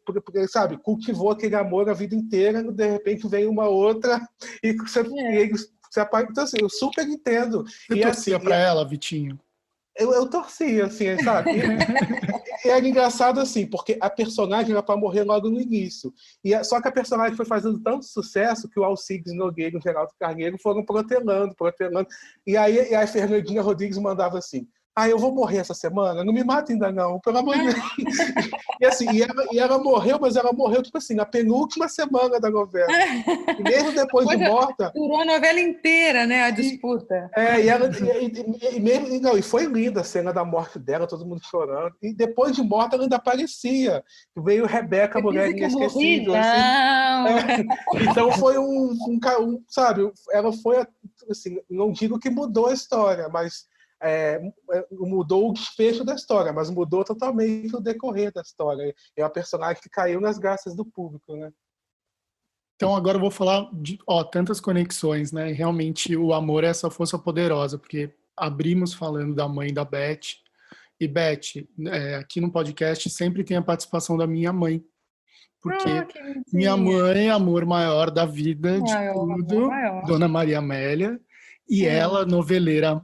sabe, cultivou aquele amor a vida inteira, de repente vem uma outra, e eles se apaixonam. Então, assim, eu super entendo. Você torcia para ela, Vitinho? Eu torcia, assim, sabe? E era engraçado, assim, porque a personagem era para morrer logo no início. Só que a personagem foi fazendo tanto sucesso que o Alcides Nogueira e o Geraldo Carneiro foram protelando. E aí a Fernandinha Rodrigues mandava assim: eu vou morrer essa semana? Não me mata ainda não, pelo amor de Deus. E assim, ela morreu, mas ela morreu, tipo assim, na penúltima semana da novela. E mesmo depois de morta... Durou a novela inteira, né, a disputa. E foi linda a cena da morte dela, todo mundo chorando. E depois de morta, ela ainda aparecia. Veio Rebeca, a mulher inesquecível. Assim. Então foi sabe, ela foi, assim, não digo que mudou a história, mas mudou o desfecho da história, mas mudou totalmente o decorrer da história. É uma personagem que caiu nas graças do público, né? Então agora eu vou falar de tantas conexões, né? Realmente o amor é essa força poderosa, porque abrimos falando da mãe da Beth, e Beth, aqui no podcast sempre tem a participação da minha mãe, porque minha mãe é amor maior da vida, de tudo, Dona Maria Amélia, e ela, noveleira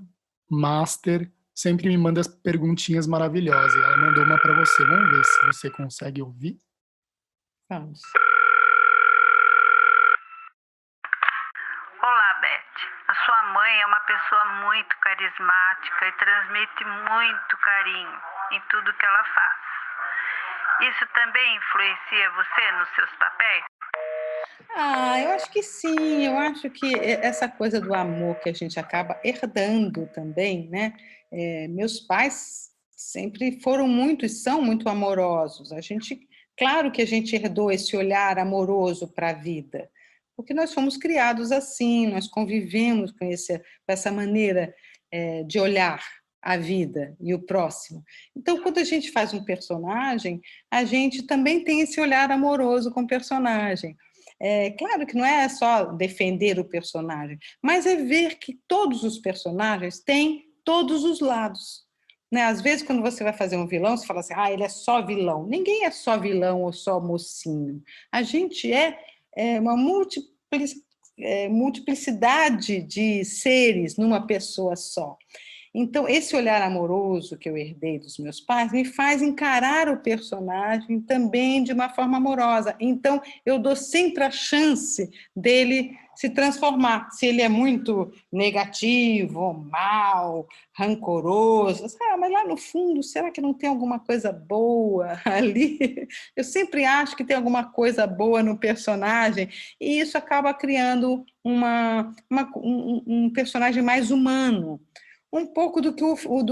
master, sempre me manda perguntinhas maravilhosas. Ela mandou uma para você, vamos ver se você consegue ouvir. Vamos. Olá, Beth. A sua mãe é uma pessoa muito carismática e transmite muito carinho em tudo que ela faz. Isso também influencia você nos seus papéis? Eu acho que sim. Eu acho que essa coisa do amor que a gente acaba herdando também, né? Meus pais sempre foram muito e são muito amorosos. Claro que a gente herdou esse olhar amoroso para a vida, porque nós fomos criados assim, nós convivemos com essa maneira de olhar a vida e o próximo. Então, quando a gente faz um personagem, a gente também tem esse olhar amoroso com o personagem. Claro que não é só defender o personagem, mas é ver que todos os personagens têm todos os lados. Né? Às vezes, quando você vai fazer um vilão, você fala assim, ele é só vilão. Ninguém é só vilão ou só mocinho. A gente é uma multiplicidade de seres numa pessoa só. Então, esse olhar amoroso que eu herdei dos meus pais me faz encarar o personagem também de uma forma amorosa. Então, eu dou sempre a chance dele se transformar. Se ele é muito negativo, mal, rancoroso, mas lá no fundo, será que não tem alguma coisa boa ali? Eu sempre acho que tem alguma coisa boa no personagem e isso acaba criando um personagem mais humano. Um pouco do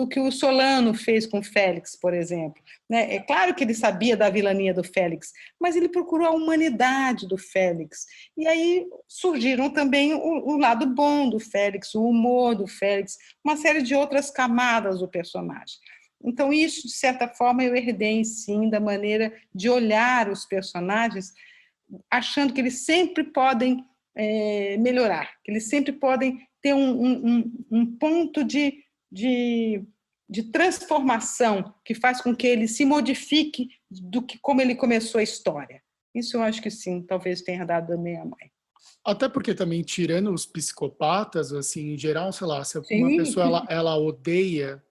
que o Solano fez com o Félix, por exemplo. Né? É claro que ele sabia da vilania do Félix, mas ele procurou a humanidade do Félix. E aí surgiram também o lado bom do Félix, o humor do Félix, uma série de outras camadas do personagem. Então, isso, de certa forma, eu herdei, sim, da maneira de olhar os personagens, achando que eles sempre podem melhorar, que eles sempre podem ter um ponto de transformação que faz com que ele se modifique do que como ele começou a história. Isso eu acho que sim, talvez tenha dado também a mãe. Até porque também, tirando os psicopatas, assim, em geral, sei lá, se uma Sim. pessoa ela odeia,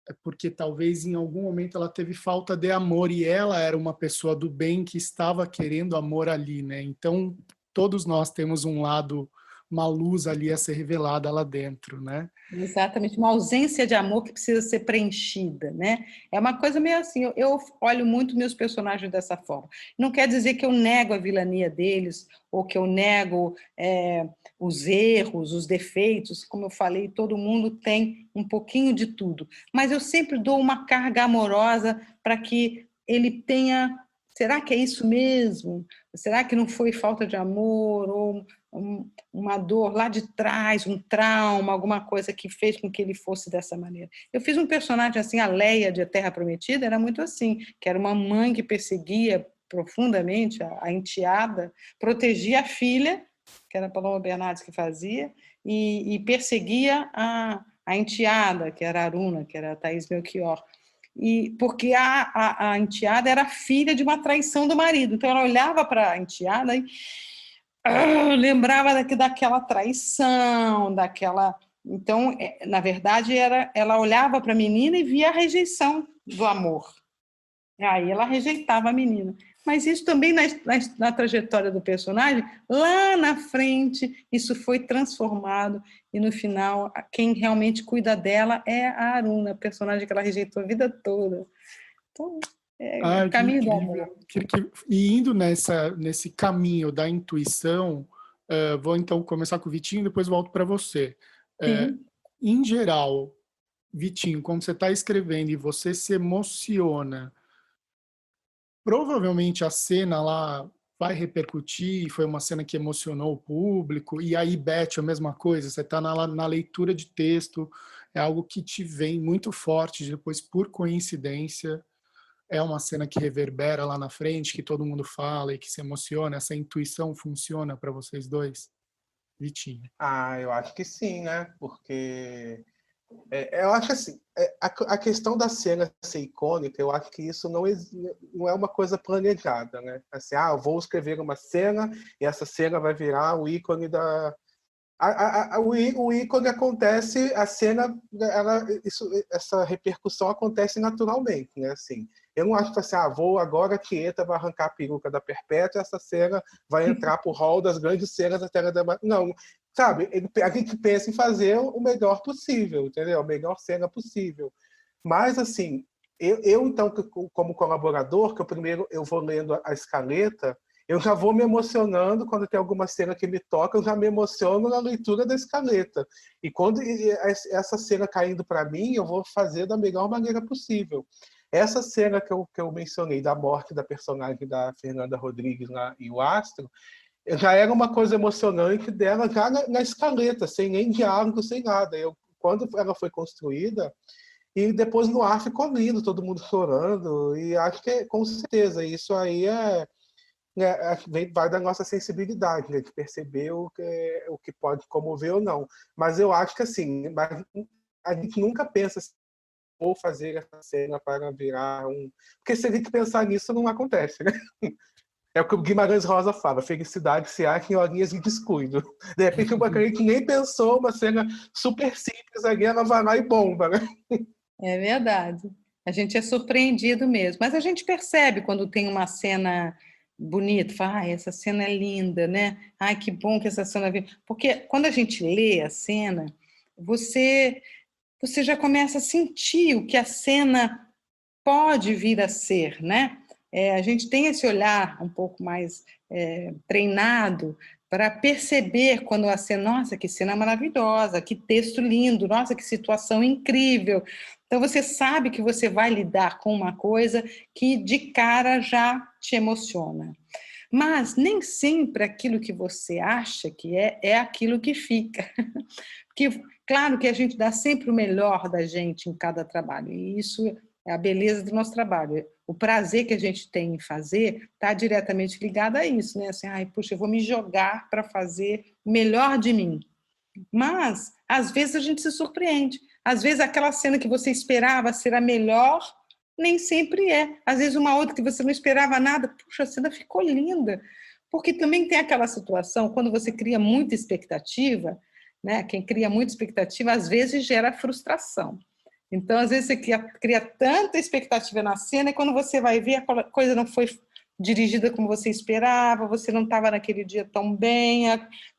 é porque talvez em algum momento ela teve falta de amor e ela era uma pessoa do bem que estava querendo amor ali, né? Então, todos nós temos um lado, uma luz ali a ser revelada lá dentro, né? Exatamente, uma ausência de amor que precisa ser preenchida, né? É uma coisa meio assim, eu olho muito meus personagens dessa forma. Não quer dizer que eu nego a vilania deles, ou que eu nego os erros, os defeitos, como eu falei, todo mundo tem um pouquinho de tudo, mas eu sempre dou uma carga amorosa para que ele tenha, será que é isso mesmo? Será que não foi falta de amor, ou uma dor lá de trás, um trauma, alguma coisa que fez com que ele fosse dessa maneira. Eu fiz um personagem assim, a Leia de A Terra Prometida, era muito assim, que era uma mãe que perseguia profundamente a enteada, protegia a filha, que era a Paloma Bernardes que fazia, e perseguia a enteada, que era a Aruna, que era a Thaís Melchior. Porque a enteada era filha de uma traição do marido. Então, ela olhava para a enteada e lembrava daquela traição, daquela... Então, na verdade, ela olhava para a menina e via a rejeição do amor. Aí ela rejeitava a menina. Mas isso também, na trajetória do personagem, lá na frente, isso foi transformado e, no final, quem realmente cuida dela é a Aruna, a personagem que ela rejeitou a vida toda. Então, o caminho do amor. E indo nesse caminho da intuição, vou então começar com o Vitinho e depois volto para você. Em geral, Vitinho, como você está escrevendo e você se emociona, provavelmente a cena lá vai repercutir, foi uma cena que emocionou o público, e aí, Beth, a mesma coisa, você está na leitura de texto, é algo que te vem muito forte, depois, por coincidência, é uma cena que reverbera lá na frente, que todo mundo fala e que se emociona, essa intuição funciona para vocês dois? Vitinho. Eu acho que sim, né? Porque eu acho assim, a questão da cena ser icônica, eu acho que isso não é uma coisa planejada, né? Assim, eu vou escrever uma cena e essa cena vai virar o ícone da... O ícone acontece, a cena, essa repercussão acontece naturalmente, né? Assim, eu não acho que assim, vou agora a Tieta vai arrancar a peruca da Perpétua, essa cena vai entrar pro hall das grandes cenas da Terra da... Não, sabe? A gente pensa em fazer o melhor possível, entendeu? A melhor cena possível. Mas, assim, eu então, como colaborador, que eu vou lendo a escaleta, eu já vou me emocionando quando tem alguma cena que me toca, eu já me emociono na leitura da escaleta. E quando essa cena caindo para mim, eu vou fazer da melhor maneira possível. Essa cena que eu mencionei, da morte da personagem da Fernanda Rodrigues e o Astro, já era uma coisa emocionante dela já na escaleta, sem nem diálogo, sem nada. Quando ela foi construída, e depois no ar ficou lindo, todo mundo chorando, e acho que, com certeza, isso aí vai da nossa sensibilidade, né, de perceber o que pode comover ou não. Mas eu acho que assim, a gente nunca pensa assim, vou fazer essa cena para virar um... Porque se a gente pensar nisso, não acontece, né? É o que o Guimarães Rosa fala, felicidade se acha em horinhas de descuido. De repente, uma coisa que nem pensou, uma cena super simples ali, ela vai lá e bomba, né? É verdade. A gente é surpreendido mesmo. Mas a gente percebe quando tem uma cena bonita, fala, essa cena é linda, né? Ai, que bom que essa cena veio. Porque quando a gente lê a cena, você já começa a sentir o que a cena pode vir a ser, né? A gente tem esse olhar um pouco mais treinado para perceber quando a cena, nossa, que cena maravilhosa, que texto lindo, nossa, que situação incrível. Então, você sabe que você vai lidar com uma coisa que de cara já te emociona. Mas nem sempre aquilo que você acha que é aquilo que fica. Porque, claro que a gente dá sempre o melhor da gente em cada trabalho, e isso É a beleza do nosso trabalho. O prazer que a gente tem em fazer está diretamente ligado a isso, né? Assim, ai, puxa, eu vou me jogar para fazer o melhor de mim. Mas, às vezes, a gente se surpreende. Às vezes, aquela cena que você esperava ser a melhor, nem sempre é. Às vezes, uma outra que você não esperava nada, puxa, a cena ficou linda. Porque também tem aquela situação, quando você cria muita expectativa, né? Quem cria muita expectativa, às vezes, gera frustração. Então, às vezes, você cria tanta expectativa na cena, e quando você vai ver, a coisa não foi dirigida como você esperava, você não estava naquele dia tão bem,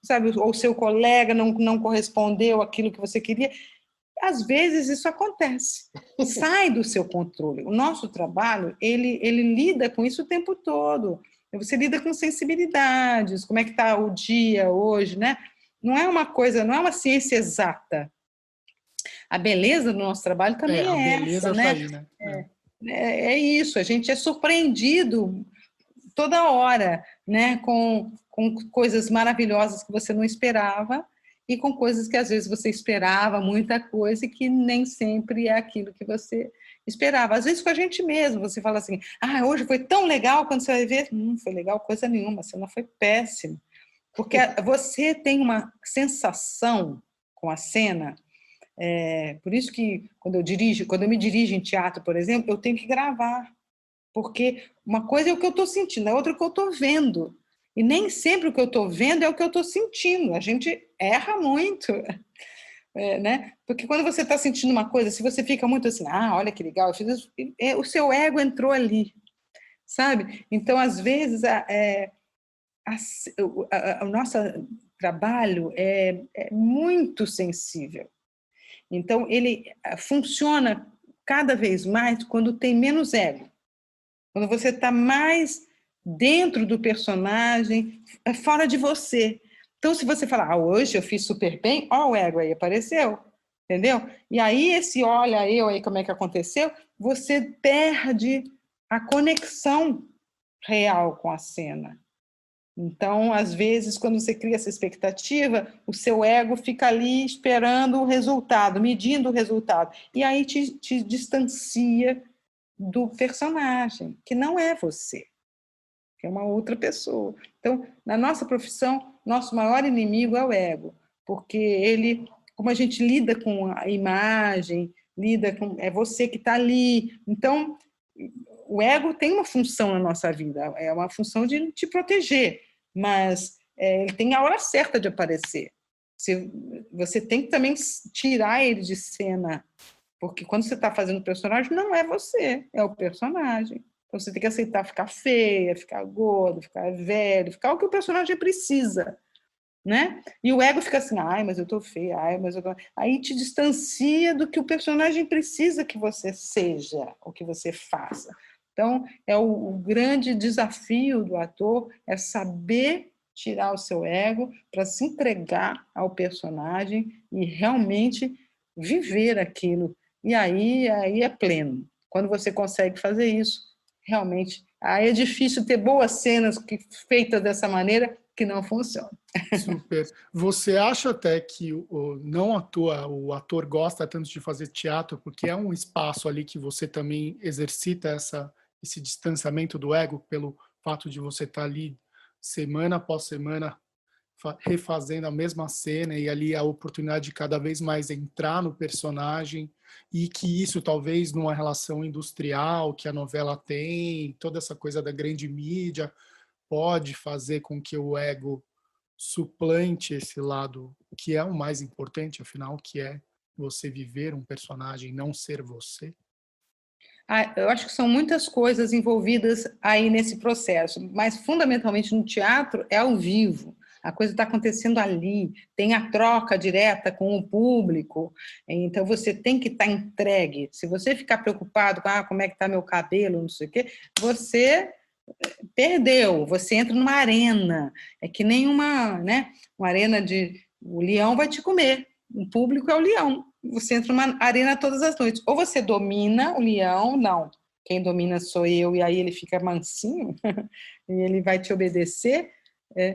sabe? Ou o seu colega não correspondeu àquilo que você queria. Às vezes, isso acontece. Sai do seu controle. O nosso trabalho, ele lida com isso o tempo todo. Você lida com sensibilidades, como é que está o dia hoje, né? Não é uma coisa, não é uma ciência exata. A beleza do nosso trabalho também a é beleza essa, tá né? aí, né? É isso, a gente é surpreendido toda hora, né? Com coisas maravilhosas que você não esperava e com coisas que às vezes você esperava muita coisa e que nem sempre é aquilo que você esperava. Às vezes com a gente mesmo, você fala assim, hoje foi tão legal, quando você vai ver, não foi legal coisa nenhuma, a cena foi péssima. Porque você tem uma sensação com a cena. Por isso que quando eu me dirijo em teatro, por exemplo, eu tenho que gravar, porque uma coisa é o que eu estou sentindo, a outra é o que eu estou vendo, e nem sempre o que eu estou vendo é o que eu estou sentindo. A gente erra muito, né? Porque quando você está sentindo uma coisa, se você fica muito assim, olha que legal, eu fiz isso, o seu ego entrou ali, sabe? Então, às vezes, o nosso trabalho é muito sensível. Então, ele funciona cada vez mais quando tem menos ego. Quando você está mais dentro do personagem, fora de você. Então, se você falar, hoje eu fiz super bem, o ego aí apareceu, entendeu? E aí, esse olha eu aí, como é que aconteceu, você perde a conexão real com a cena. Então, às vezes, quando você cria essa expectativa, o seu ego fica ali esperando o resultado, medindo o resultado. E aí te distancia do personagem, que não é você, que é uma outra pessoa. Então, na nossa profissão, nosso maior inimigo é o ego, porque ele, como a gente lida com a imagem, é você que está ali. Então, o ego tem uma função na nossa vida, é uma função de te proteger, mas ele tem a hora certa de aparecer. Você tem que também tirar ele de cena, porque quando você está fazendo o personagem, não é você, é o personagem. Então você tem que aceitar ficar feia, ficar gordo, ficar velho, ficar o que o personagem precisa, né? E o ego fica assim, mas eu tô feia, mas eu tô... Aí te distancia do que o personagem precisa que você seja, ou que você faça. Então, o grande desafio do ator é saber tirar o seu ego para se entregar ao personagem e realmente viver aquilo. E aí é pleno. Quando você consegue fazer isso, realmente, aí é difícil ter boas cenas feitas dessa maneira que não funcionam. Super. Você acha até que não à toa o ator gosta tanto de fazer teatro, porque é um espaço ali que você também exercita esse distanciamento do ego pelo fato de você estar ali semana após semana refazendo a mesma cena e ali a oportunidade de cada vez mais entrar no personagem, e que isso talvez numa relação industrial que a novela tem, toda essa coisa da grande mídia, pode fazer com que o ego suplante esse lado que é o mais importante, afinal, que é você viver um personagem, não ser você? Eu acho que são muitas coisas envolvidas aí nesse processo, mas fundamentalmente no teatro é ao vivo. A coisa está acontecendo ali, tem a troca direta com o público, então você tem que estar entregue. Se você ficar preocupado com como é que está meu cabelo, não sei o quê, você perdeu, você entra numa arena, é que nem uma arena o leão vai te comer, o público é o leão, você entra numa arena todas as noites, ou você domina o leão, não, quem domina sou eu, e aí ele fica mansinho, e ele vai te obedecer,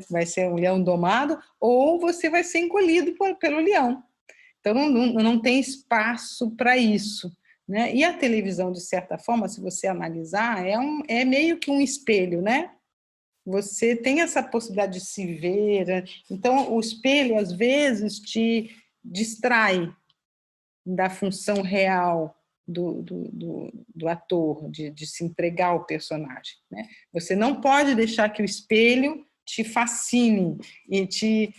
vai ser um leão domado, ou você vai ser engolido pelo leão. Então não tem espaço para isso. né? E a televisão, de certa forma, se você analisar, é meio que um espelho, né? Você tem essa possibilidade de se ver, né? Então o espelho, às vezes, te distrai da função real do ator, de se entregar ao personagem, né? Você não pode deixar que o espelho te fascine e te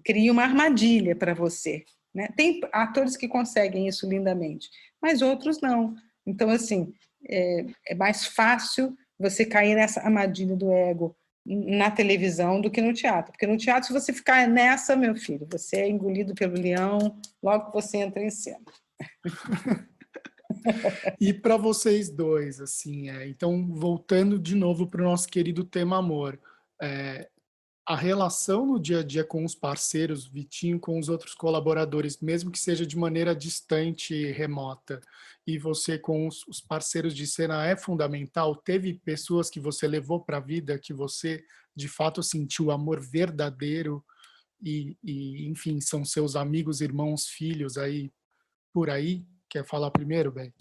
crie uma armadilha para você, né? Tem atores que conseguem isso lindamente, mas outros não. Então, assim, é mais fácil você cair nessa armadilha do ego na televisão do que no teatro. Porque no teatro, se você ficar nessa, meu filho, você é engolido pelo leão logo que você entra em cena. E para vocês dois, assim, então, voltando de novo para o nosso querido tema amor, a relação no dia a dia com os parceiros, Vitinho, com os outros colaboradores, mesmo que seja de maneira distante e remota, e você com os parceiros de cena é fundamental? Teve pessoas que você levou para a vida, que você, de fato, sentiu amor verdadeiro enfim, são seus amigos, irmãos, filhos aí, por aí? Quer falar primeiro, Beth?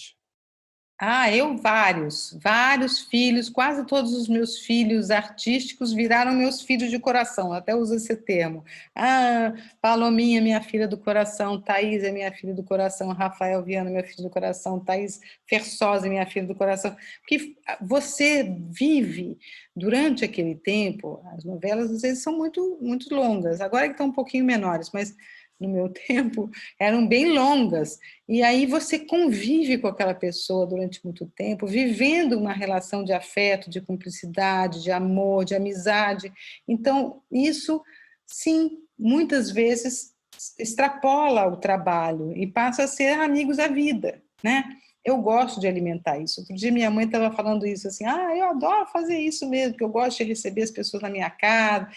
Eu vários filhos, quase todos os meus filhos artísticos viraram meus filhos de coração, até uso esse termo. Palominha, minha filha do coração, Thaís é minha filha do coração, Rafael Viana, meu filho do coração, Thaís Fersosa, minha filha do coração. Porque você vive, durante aquele tempo, as novelas às vezes são muito, muito longas, agora que estão um pouquinho menores, mas no meu tempo eram bem longas. E aí você convive com aquela pessoa durante muito tempo, vivendo uma relação de afeto, de cumplicidade, de amor, de amizade. Então, isso, sim, muitas vezes extrapola o trabalho e passa a ser amigos da vida, né? Eu gosto de alimentar isso. Outro dia minha mãe estava falando isso assim, eu adoro fazer isso mesmo, porque eu gosto de receber as pessoas na minha casa.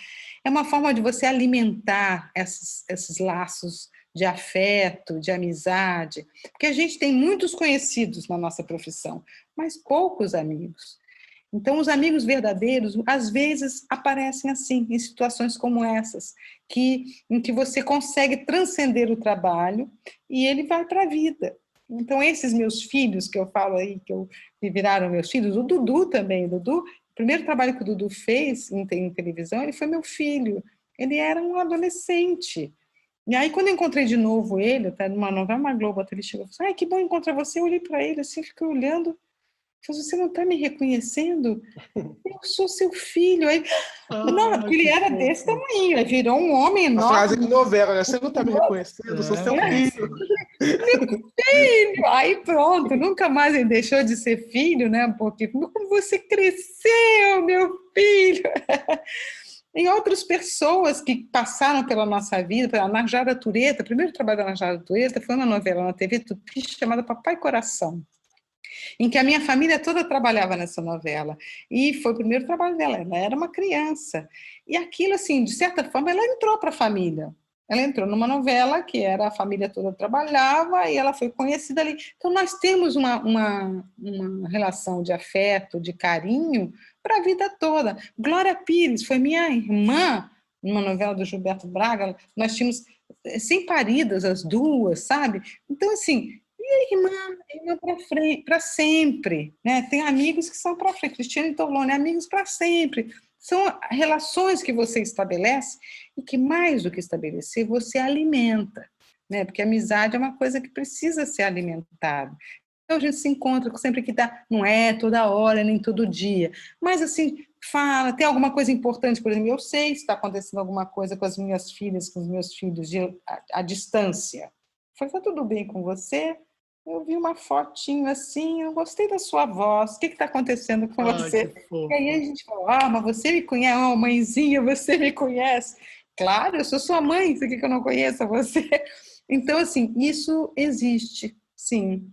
É uma forma de você alimentar esses laços de afeto, de amizade, porque a gente tem muitos conhecidos na nossa profissão, mas poucos amigos. Então, os amigos verdadeiros, às vezes, aparecem assim, em situações como essas, em que você consegue transcender o trabalho e ele vai para a vida. Então, esses meus filhos que eu falo aí, que viraram meus filhos, o Dudu também, o primeiro trabalho que o Dudu fez em televisão, ele foi meu filho. Ele era um adolescente. E aí, quando eu encontrei de novo ele, tá numa novela, uma Globo, ele chegou e falou: que bom encontrar você. Eu olhei para ele assim, fiquei olhando. Falei: você não está me reconhecendo? Eu sou seu filho. Aí, não, porque ele era desse tamanho, aí virou um homem A enorme. frase de novela, né? Você não está me reconhecendo? Eu sou seu filho. Meu filho! Aí pronto, nunca mais ele deixou de ser filho, né? Porque como você cresceu, meu filho! Em outras pessoas que passaram pela nossa vida, pela Najara Tureta, o primeiro trabalho da Najara Tureta foi uma novela na TV Tupi chamada Papai Coração, em que a minha família toda trabalhava nessa novela. E foi o primeiro trabalho dela, ela era uma criança. E aquilo, assim, de certa forma, ela entrou para a família. Ela entrou numa novela que era a família toda trabalhava e ela foi conhecida ali. Então, nós temos uma relação de afeto, de carinho para a vida toda. Glória Pires foi minha irmã, numa novela do Gilberto Braga, nós tínhamos sem paridas as duas, sabe? Então, assim, irmã para sempre, né? Tem amigos que são para frente. Cristiane Torlone, amigos para sempre. São relações que você estabelece e que, mais do que estabelecer, você alimenta, né? Porque a amizade é uma coisa que precisa ser alimentada. Então, a gente se encontra sempre que dá, não é toda hora, nem todo dia, mas assim, fala, tem alguma coisa importante, por exemplo, eu sei se está acontecendo alguma coisa com as minhas filhas, com os meus filhos, à distância. Foi, tá tudo bem com você? Eu vi uma fotinho assim, eu gostei da sua voz, o que está acontecendo com você? E aí a gente fala, mas você me conhece, mãezinha, você me conhece. Claro, eu sou sua mãe, você quer que eu não conheça você? Então, assim, isso existe, sim.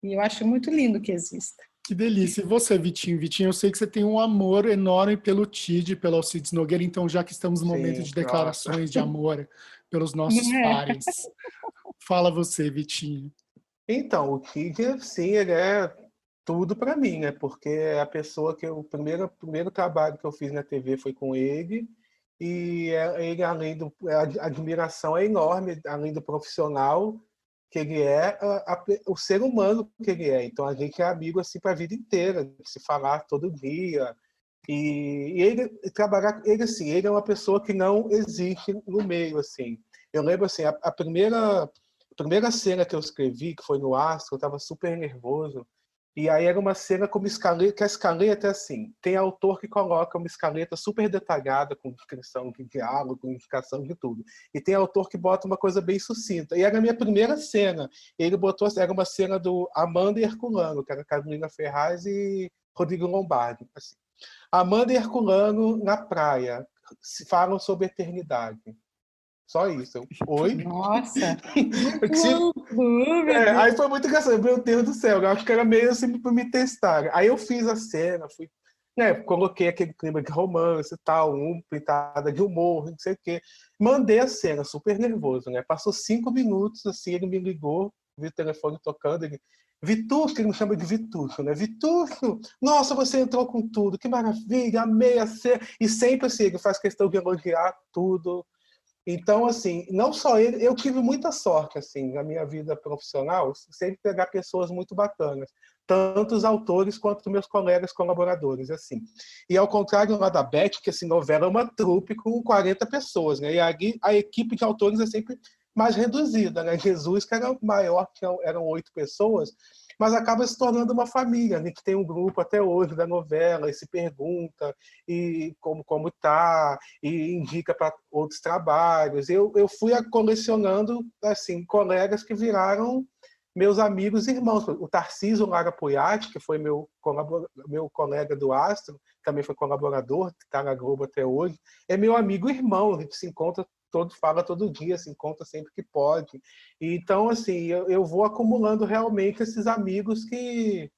E eu acho muito lindo que exista. Que delícia. E você, Vitinho? Vitinho, eu sei que você tem um amor enorme pelo Tid, pelo Alcides Nogueira, então já que estamos no momento de declarações de amor pelos nossos pares, fala você, Vitinho. Então, o Tid, sim, ele é tudo para mim, né? Porque é a pessoa que o primeiro trabalho que eu fiz na TV foi com ele, e ele, além a admiração é enorme, além do profissional, que ele é o ser humano que ele é. Então a gente é amigo assim para a vida inteira, de se falar todo dia. E ele trabalhar, ele assim, ele é uma pessoa que não existe no meio assim. Eu lembro assim, a primeira cena que eu escrevi, que foi no Astro, eu estava super nervoso. E aí era uma cena como escaleta, que a escaleta é assim, tem autor que coloca uma escaleta super detalhada, com descrição de diálogo, com indicação de tudo. E tem autor que bota uma coisa bem sucinta. E era a minha primeira cena. Ele botou, era uma cena do Amanda e Herculano, que era Carolina Ferraz e Rodrigo Lombardi. Assim. Amanda e Herculano na praia, falam sobre eternidade. Só isso. Oi? Nossa! Aí foi muito engraçado. Meu Deus do céu, eu acho que era meio assim para me testar. Aí eu fiz a cena, coloquei aquele clima de romance e tal, pitada de humor, não sei o quê. Mandei a cena, super nervoso, né? Passou 5 minutos, assim, ele me ligou, vi o telefone tocando, ele... Vitucho, que ele me chama de Vitucho, né? Vitucho, nossa, você entrou com tudo, que maravilha, amei a cena. E sempre assim, ele faz questão de elogiar tudo. Então, assim, não só ele, eu tive muita sorte, assim, na minha vida profissional, sempre pegar pessoas muito bacanas, tanto os autores quanto meus colegas colaboradores, assim. E ao contrário lá da Beth, que, assim, novela é uma trupe com 40 pessoas, né? E a equipe de autores é sempre mais reduzida, né? Jesus, que era maior, que eram 8 pessoas, mas acaba se tornando uma família, né? Que tem um grupo até hoje da novela, e se pergunta e como tá, e indica para outros trabalhos. Eu fui colecionando assim colegas que viraram meus amigos e irmãos. O Tarcísio Lara Poiati, que foi meu colega do Astro, também foi colaborador, que está na Globo até hoje, é meu amigo e irmão, a gente se encontra fala todo dia, se encontra sempre que pode. Então, assim, eu vou acumulando realmente esses amigos que...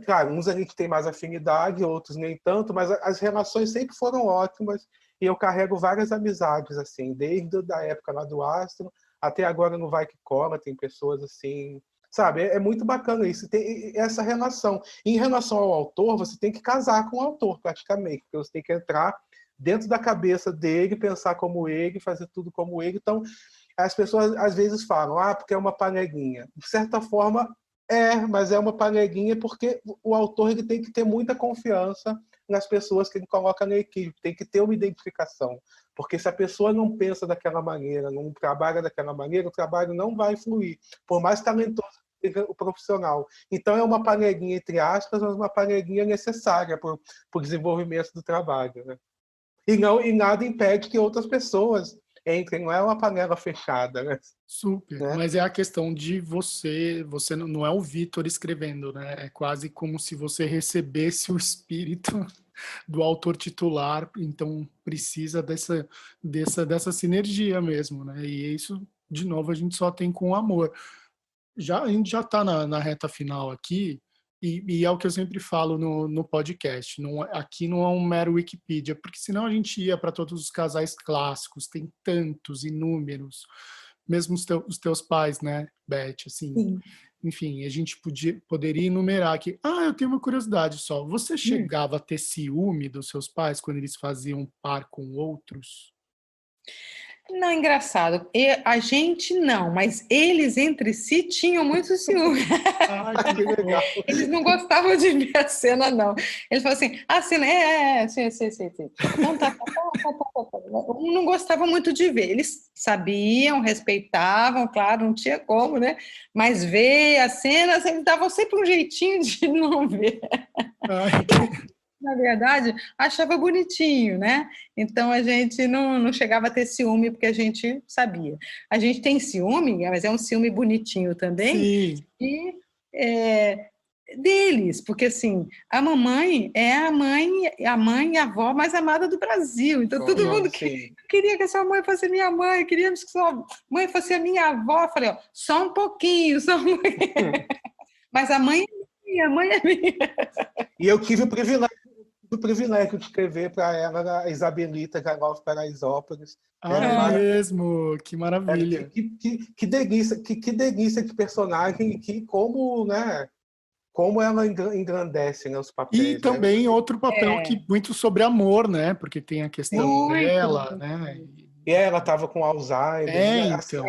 Claro, uns a gente tem mais afinidade, outros nem tanto, mas as relações sempre foram ótimas e eu carrego várias amizades, assim, desde a época lá do Astro até agora no Vai Que Cola, tem pessoas assim... Sabe, é muito bacana isso, tem essa relação. Em relação ao autor, você tem que casar com o autor, praticamente, porque você tem que entrar dentro da cabeça dele, pensar como ele, fazer tudo como ele. Então, as pessoas às vezes falam, porque é uma panelinha. De certa forma, mas é uma panelinha porque o autor ele tem que ter muita confiança nas pessoas que ele coloca na equipe, tem que ter uma identificação. Porque se a pessoa não pensa daquela maneira, não trabalha daquela maneira, o trabalho não vai fluir, por mais talentoso que seja o profissional. Então, é uma panelinha, entre aspas, mas uma panelinha necessária para o desenvolvimento do trabalho, né? E nada impede que outras pessoas entrem, não é uma panela fechada, né? Super, Né? mas é a questão de você não é o Vitor escrevendo, né? É quase como se você recebesse o espírito do autor titular, então precisa dessa sinergia mesmo, né? E isso, de novo, a gente só tem com amor. A gente já está na reta final aqui, e é o que eu sempre falo no podcast. Aqui não é um mero Wikipedia, porque senão a gente ia para todos os casais clássicos, tem tantos, inúmeros, mesmo os teus pais, né, Beth? Assim, Sim. enfim, a gente poderia enumerar aqui. Eu tenho uma curiosidade só. Você chegava a ter ciúme dos seus pais quando eles faziam par com outros? Não, engraçado. A gente não, mas eles entre si tinham muito ciúme. Que legal. Eles não gostavam de ver a cena, não. Eles falavam assim, a cena sim. Então, tá. Um não gostava muito de ver. Eles sabiam, respeitavam, claro, não tinha como, né? Mas ver a cena, eles davam sempre um jeitinho de não ver. Na verdade, achava bonitinho, né? Então, a gente não chegava a ter ciúme, porque a gente sabia. A gente tem ciúme, mas é um ciúme bonitinho também, Sim. e deles, porque, assim, a mamãe é a mãe e a avó mais amada do Brasil. Então, todo mundo queria que a sua mãe fosse minha mãe, queríamos que sua mãe fosse a minha avó. Eu falei, só um pouquinho. Mas a mãe é minha. E eu tive o privilégio de escrever para ela a Isabelita Galof Paraisópolis. Mesmo, que maravilha. Que delícia de personagem e como ela engrandece, né, os papéis. E também outro papel que muito sobre amor, né? Porque tem a questão dela, né? E ela estava com Alzheimer. Então.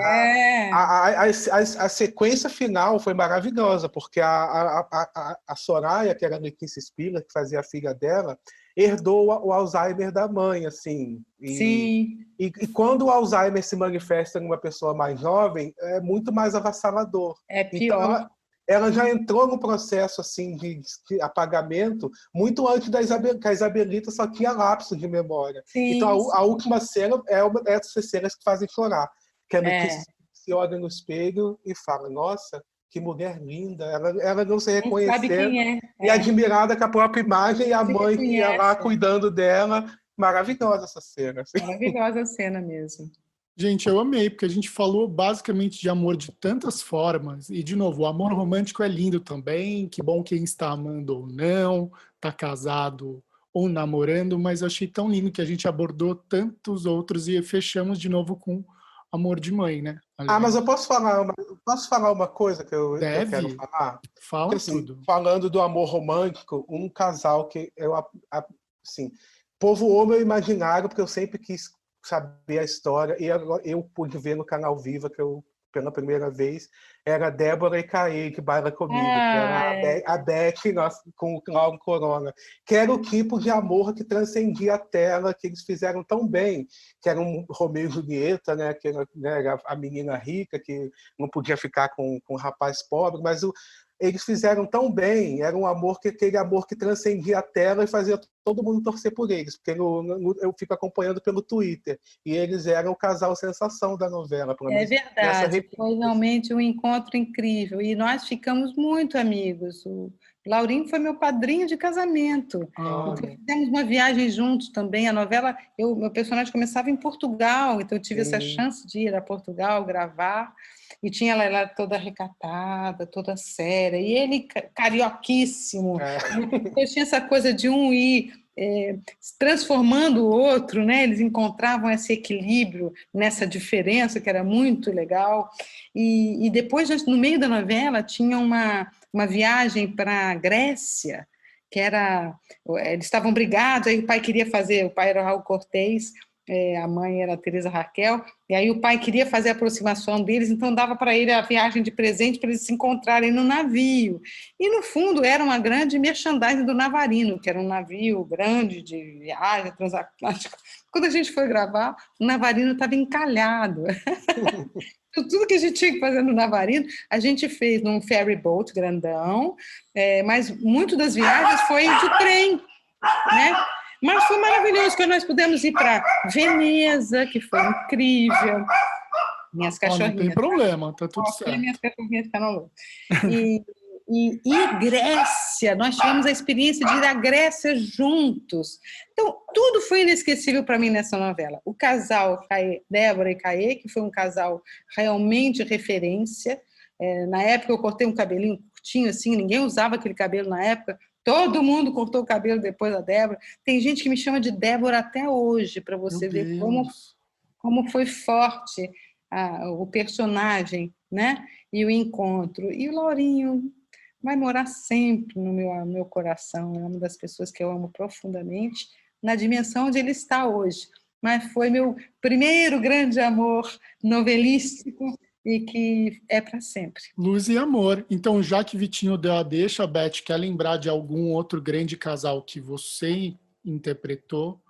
A sequência final foi maravilhosa, porque a Soraya, que era a Letícia Spiller, que fazia a filha dela, herdou o Alzheimer da mãe, assim. Sim. E quando o Alzheimer se manifesta em uma pessoa mais jovem, é muito mais avassalador. É pior. Então, ela já entrou no processo assim de apagamento muito antes que a Isabelita só tinha lapso de memória. Sim, então, a última cena é uma dessas cenas que fazem chorar. Que a Letícia se olha no espelho e fala, nossa, que mulher linda. Ela não se reconhecendo. Sabe quem é. E admirada com a própria imagem e a mãe que ia lá cuidando dela. Maravilhosa essa cena. Assim. Maravilhosa a cena mesmo. Gente, eu amei, porque a gente falou basicamente de amor de tantas formas. E, de novo, o amor romântico é lindo também. Que bom quem está amando ou não, está casado ou namorando. Mas eu achei tão lindo que a gente abordou tantos outros e fechamos de novo com amor de mãe, né? Aliás. Mas eu posso falar uma coisa que eu quero falar? Fala porque, assim, tudo. Falando do amor romântico, um casal que eu, assim, povoou meu imaginário, porque eu sempre quis saber a história, e eu pude ver no canal Viva, que eu, pela primeira vez, era Débora e Caê, que baila comigo, que era a Beth com o Cláudio Corona, que era o tipo de amor que transcendia a tela, que eles fizeram tão bem, que era um Romeu e Julieta, né, que era a menina rica, que não podia ficar com um rapaz pobre, mas eles fizeram tão bem, era um amor aquele amor que transcendia a tela e fazia todo mundo torcer por eles, porque eu fico acompanhando pelo Twitter, e eles eram o casal sensação da novela. É verdade, foi realmente um encontro incrível, e nós ficamos muito amigos. O Laurinho foi meu padrinho de casamento, então fizemos uma viagem juntos também. A novela, meu personagem começava em Portugal, então eu tive essa chance de ir a Portugal gravar, e tinha ela toda recatada, toda séria, e ele carioquíssimo. Eu tinha essa coisa de um ir transformando o outro, né? Eles encontravam esse equilíbrio nessa diferença, que era muito legal. E depois, no meio da novela, tinha uma viagem para a Grécia, que era... Eles estavam brigados, aí o pai queria fazer... O pai era Raul Cortez, a mãe era Teresa Raquel, e aí o pai queria fazer a aproximação deles, então dava para ele a viagem de presente para eles se encontrarem no navio. E, no fundo, era uma grande merchandising do Navarino, que era um navio grande de viagem transatlântica. Quando a gente foi gravar, o Navarino estava encalhado. Tudo que a gente tinha que fazer no Navarino, a gente fez num ferry boat grandão, mas muito das viagens foi de trem, né? Mas foi maravilhoso, quando nós pudemos ir para Veneza, que foi incrível. Minhas cachorrinhas. Não tem problema, tá tudo certo. Minhas cachorrinhas ficaram loucas. E Grécia, nós tivemos a experiência de ir à Grécia juntos. Então, tudo foi inesquecível para mim nessa novela. O casal Débora e Caê, que foi um casal realmente referência. Na época, eu cortei um cabelinho curtinho, assim, ninguém usava aquele cabelo na época. Todo mundo cortou o cabelo depois da Débora. Tem gente que me chama de Débora até hoje, para você ver como foi forte o personagem, né? E o encontro. E o Laurinho vai morar sempre no meu coração. É uma das pessoas que eu amo profundamente, na dimensão onde ele está hoje. Mas foi meu primeiro grande amor novelístico, e que é para sempre. Luz e amor. Então, já que Vitinho deu a deixa, Beth, quer lembrar de algum outro grande casal que você interpretou,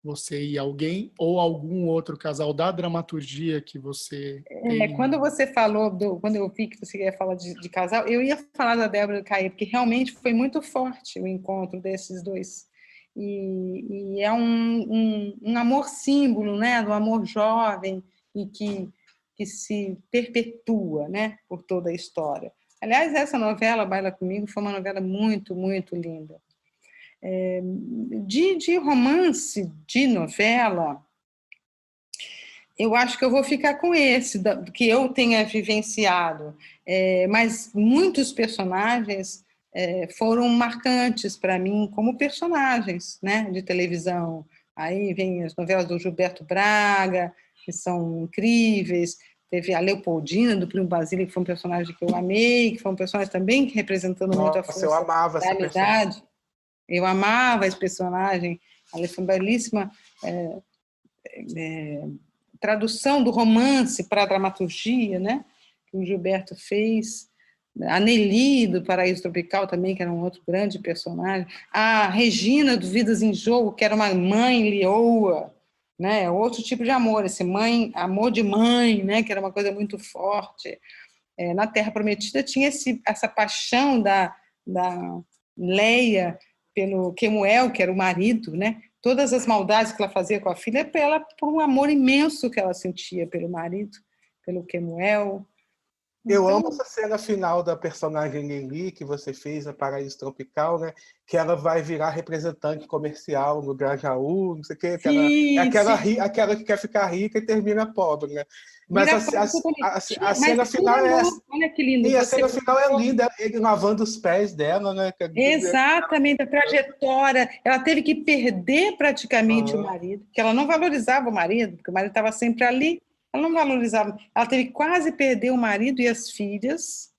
você e alguém, ou algum outro casal da dramaturgia que você tem? Quando você falou, quando eu vi que você ia falar de casal, eu ia falar da Débora e do Caê, porque realmente foi muito forte o encontro desses dois. E é um amor símbolo, né, do amor jovem, e que se perpetua, né, por toda a história. Aliás, essa novela, Baila Comigo, foi uma novela muito, muito linda. De romance, de novela, eu acho que eu vou ficar com esse, que eu tenha vivenciado. Mas muitos personagens foram marcantes para mim como personagens, né, de televisão. Aí vem as novelas do Gilberto Braga, que são incríveis. Teve a Leopoldina, do Primo Basílio, que foi um personagem que eu amei, que foi um personagem também representando muito a força eu amava da realidade. Eu amava esse personagem. Ela foi belíssima tradução do romance para a dramaturgia, né? Que o Gilberto fez. A Nelly, do Paraíso Tropical, também, que era um outro grande personagem. A Regina, do Vidas em Jogo, que era uma mãe leoa, né? Outro tipo de amor, esse amor de mãe, né? Que era uma coisa muito forte. Na Terra Prometida tinha essa paixão da Leia pelo Kemuel, que era o marido, né? Todas as maldades que ela fazia com a filha, por um amor imenso que ela sentia pelo marido, pelo Kemuel. Eu amo essa cena final da personagem Nelly que você fez na Paraíso Tropical, né? Que ela vai virar representante comercial no Grajaú, não sei o quê. Aquela que quer ficar rica e termina pobre, né? Mas a cena final é essa. Olha que lindo. E a cena final é linda, ele lavando os pés dela, né? Exatamente, a trajetória. Ela teve que perder praticamente o marido, porque ela não valorizava o marido, porque o marido estava sempre ali. Ela não valorizava. Ela teve que quase perder o marido e as filhas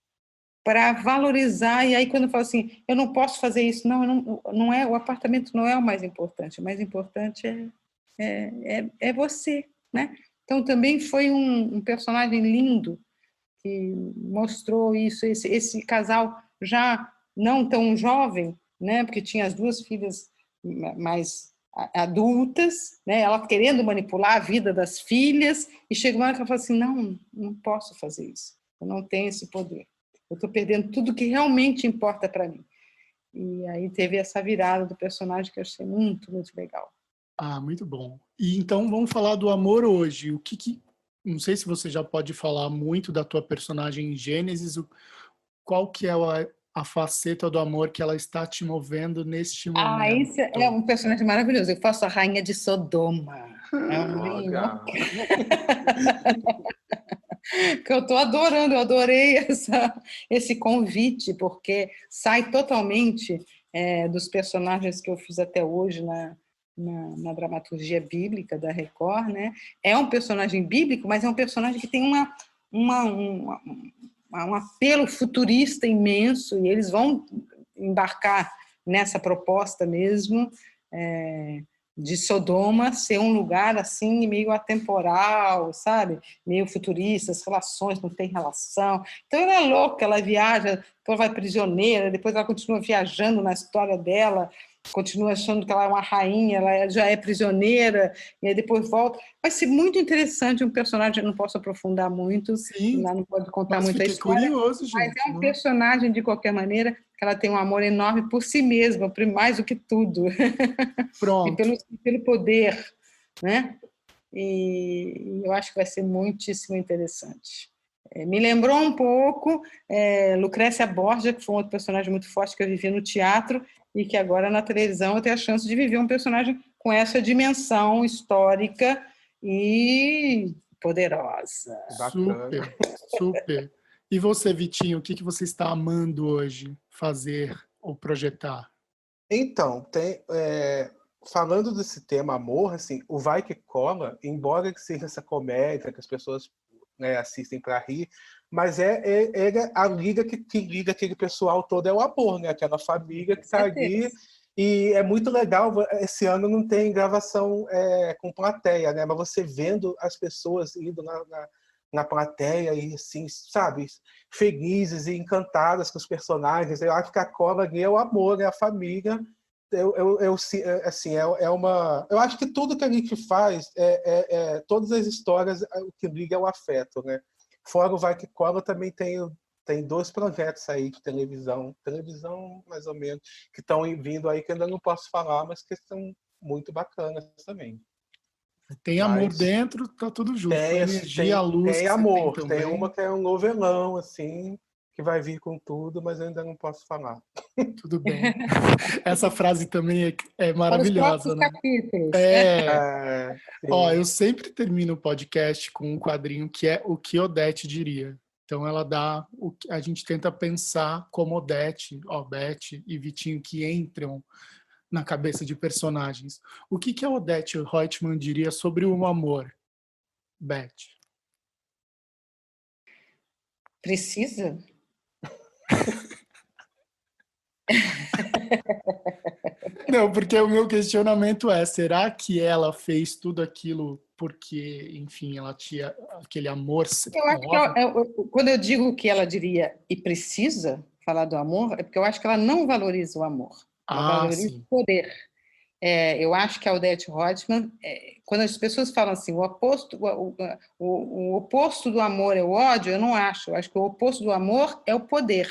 para valorizar. E aí, quando eu falo assim, eu não posso fazer isso, não é, o apartamento não é o mais importante. O mais importante é você, né? Então, também foi um personagem lindo que mostrou isso, esse casal já não tão jovem, né? Porque tinha as duas filhas mais adultas, né? Ela querendo manipular a vida das filhas, e chega uma hora que ela fala assim, não posso fazer isso, eu não tenho esse poder, eu estou perdendo tudo que realmente importa para mim. E aí teve essa virada do personagem que eu achei muito, muito legal. Muito bom. E então vamos falar do amor hoje. Não sei se você já pode falar muito da tua personagem em Gênesis, qual que é a faceta do amor que ela está te movendo neste momento? Esse é um personagem maravilhoso. Eu faço a rainha de Sodoma. É um lindo. Que eu estou adorando, eu adorei esse convite, porque sai totalmente dos personagens que eu fiz até hoje na dramaturgia bíblica da Record, né? É um personagem bíblico, mas é um personagem que tem um apelo futurista imenso, e eles vão embarcar nessa proposta mesmo, de Sodoma ser um lugar assim meio atemporal, sabe? Meio futurista, as relações não têm relação. Então ela é louca, ela viaja, depois vai prisioneira, depois ela continua viajando na história dela, continua achando que ela é uma rainha, ela já é prisioneira, e aí depois volta. Vai ser muito interessante, um personagem, eu não posso aprofundar muito, Sim, não pode contar muito a história. Curioso, gente, mas é um personagem, de qualquer maneira, que ela tem um amor enorme por si mesma, mais do que tudo. Pronto. E pelo poder, né? E eu acho que vai ser muitíssimo interessante. Me lembrou um pouco Lucrécia Borgia, que foi um outro personagem muito forte que eu vivi no teatro, e que agora na televisão eu tenho a chance de viver um personagem com essa dimensão histórica e poderosa. Super, super. E você, Vitinho, o que você está amando hoje fazer ou projetar? Então, falando desse tema amor, assim, o Vai Que Cola, embora que seja essa comédia que as pessoas, né, assistem para rir, mas é a liga que liga aquele pessoal todo, é o amor, né? Aquela família que está ali. E é muito legal, esse ano não tem gravação com plateia, né? Mas você vendo as pessoas indo na plateia e, assim, sabe, felizes e encantadas com os personagens. Eu acho que a cola ali é o amor, é a família. Eu acho que tudo que a gente faz, todas as histórias, o que liga é o afeto, né? Fora o Vai Que Cola, também tem 2 projetos aí de televisão mais ou menos, que estão vindo aí, que ainda não posso falar, mas que são muito bacanas também. Tem amor dentro, tá tudo junto. Tem, energia, a luz. Tem amor, tem uma que é um novelão, assim, que vai vir com tudo, mas eu ainda não posso falar. Tudo bem. Essa frase também é maravilhosa, né? Capítulos. Eu sempre termino o podcast com um quadrinho que é o que Odete diria. Então ela dá, a gente tenta pensar como Odete, Beth e Vitinho que entram na cabeça de personagens. O que a Odete Reutemann diria sobre o amor, Beth? Precisa? Não, porque o meu questionamento será que ela fez tudo aquilo porque, enfim, ela tinha aquele amor Eu acho que móvel? quando eu digo que ela diria e precisa falar do amor, é porque eu acho que ela não valoriza o amor, ela Ah, valoriza o sim. poder. Eu acho que a Odete Roitman, quando as pessoas falam assim, o oposto do amor é o ódio, eu não acho. Eu acho que o oposto do amor é o poder.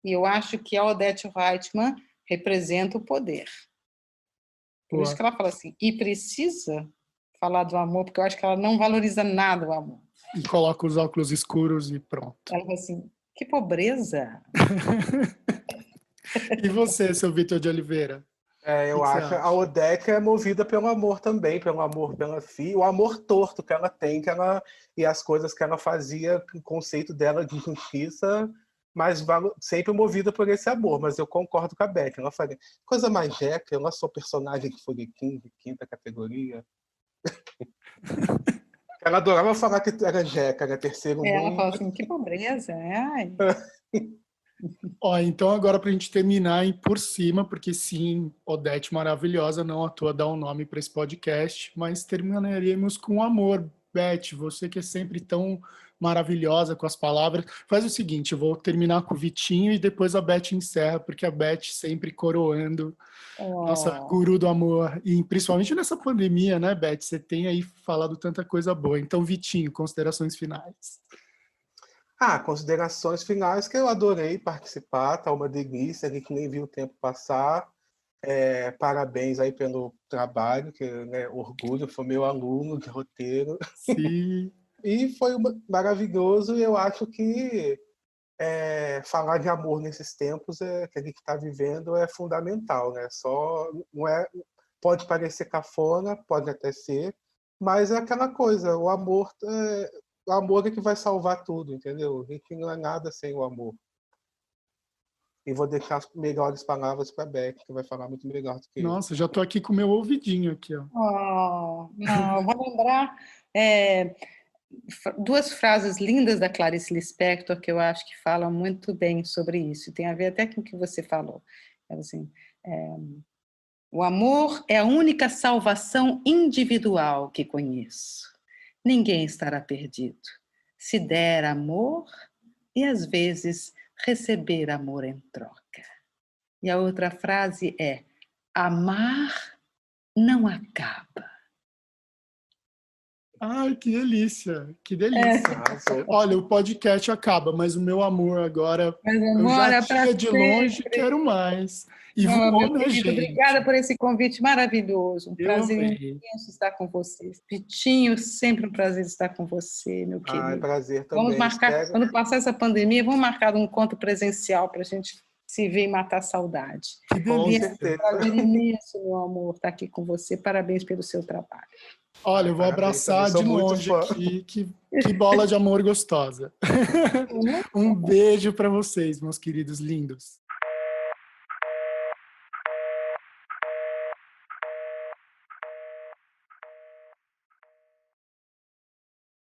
E eu acho que a Odete Roitman representa o poder. Por isso Boa. que ela fala assim, e precisa falar do amor, porque eu acho que ela não valoriza nada o amor. E coloca os óculos escuros e pronto. Ela fala assim, que pobreza. E você, seu Vitor de Oliveira? O Eu que você acho que a acha? Odeca é movida pelo amor também, pelo amor pela filha, o amor torto que ela tem, e as coisas que ela fazia, o conceito dela de justiça, mas sempre movida por esse amor. Mas eu concordo com a Beck, ela fala, coisa mais jeca, eu não sou personagem de Furiquim, de quinta categoria. Ela adorava falar que era jeca, era terceiro Ela mundo. fala assim, que pobreza. Ai. Ó, então agora para a gente terminar por cima, porque sim, Odete maravilhosa, não à toa dar um nome para esse podcast, mas terminaremos com amor. Beth, você que é sempre tão maravilhosa com as palavras, faz o seguinte, eu vou terminar com o Vitinho e depois a Beth encerra, porque a Beth sempre coroando nossa Oh. guru do amor, e principalmente nessa pandemia, né, Beth? Você tem aí falado tanta coisa boa. Então, Vitinho, considerações finais. Considerações finais que eu adorei participar, tá uma delícia, a gente nem viu o tempo passar. Parabéns aí pelo trabalho, que né, orgulho, foi meu aluno de roteiro. Sim. E foi maravilhoso, e eu acho que falar de amor nesses tempos que a gente está vivendo é fundamental, né? Só não é, pode parecer cafona, pode até ser, mas é aquela coisa, o amor é que vai salvar tudo, entendeu? A gente não é nada sem o amor. E vou deixar as melhores palavras para a Beck, que vai falar muito melhor do que eu. Nossa, já tô aqui com o meu ouvidinho aqui, ó. Não, eu vou lembrar duas frases lindas da Clarice Lispector que eu acho que falam muito bem sobre isso. Tem a ver até com o que você falou. Assim, o amor é a única salvação individual que conheço. Ninguém estará perdido. Se der amor e, às vezes, receber amor em troca. E a outra frase é: amar não acaba. Ai, que delícia, que delícia. Olha, o podcast acaba, mas o meu amor agora, Mas eu amor, já é para tinha de longe, sempre. quero mais. E Oh, voou, meu né, querido, obrigada gente? por esse convite maravilhoso. Um Eu prazer amei. imenso estar com você. Pitinho, sempre um prazer estar com você, meu querido. Prazer Vamos também. marcar, Espero. quando passar essa pandemia, vamos marcar um encontro presencial para a gente se ver e matar a saudade. Que Com delícia. certeza. Prazer imenso, meu amor, estar aqui com você. Parabéns pelo seu trabalho. Olha, eu vou Parabéns, também abraçar sou de muito longe fã. aqui. Que bola de amor gostosa. Um beijo para vocês, meus queridos lindos.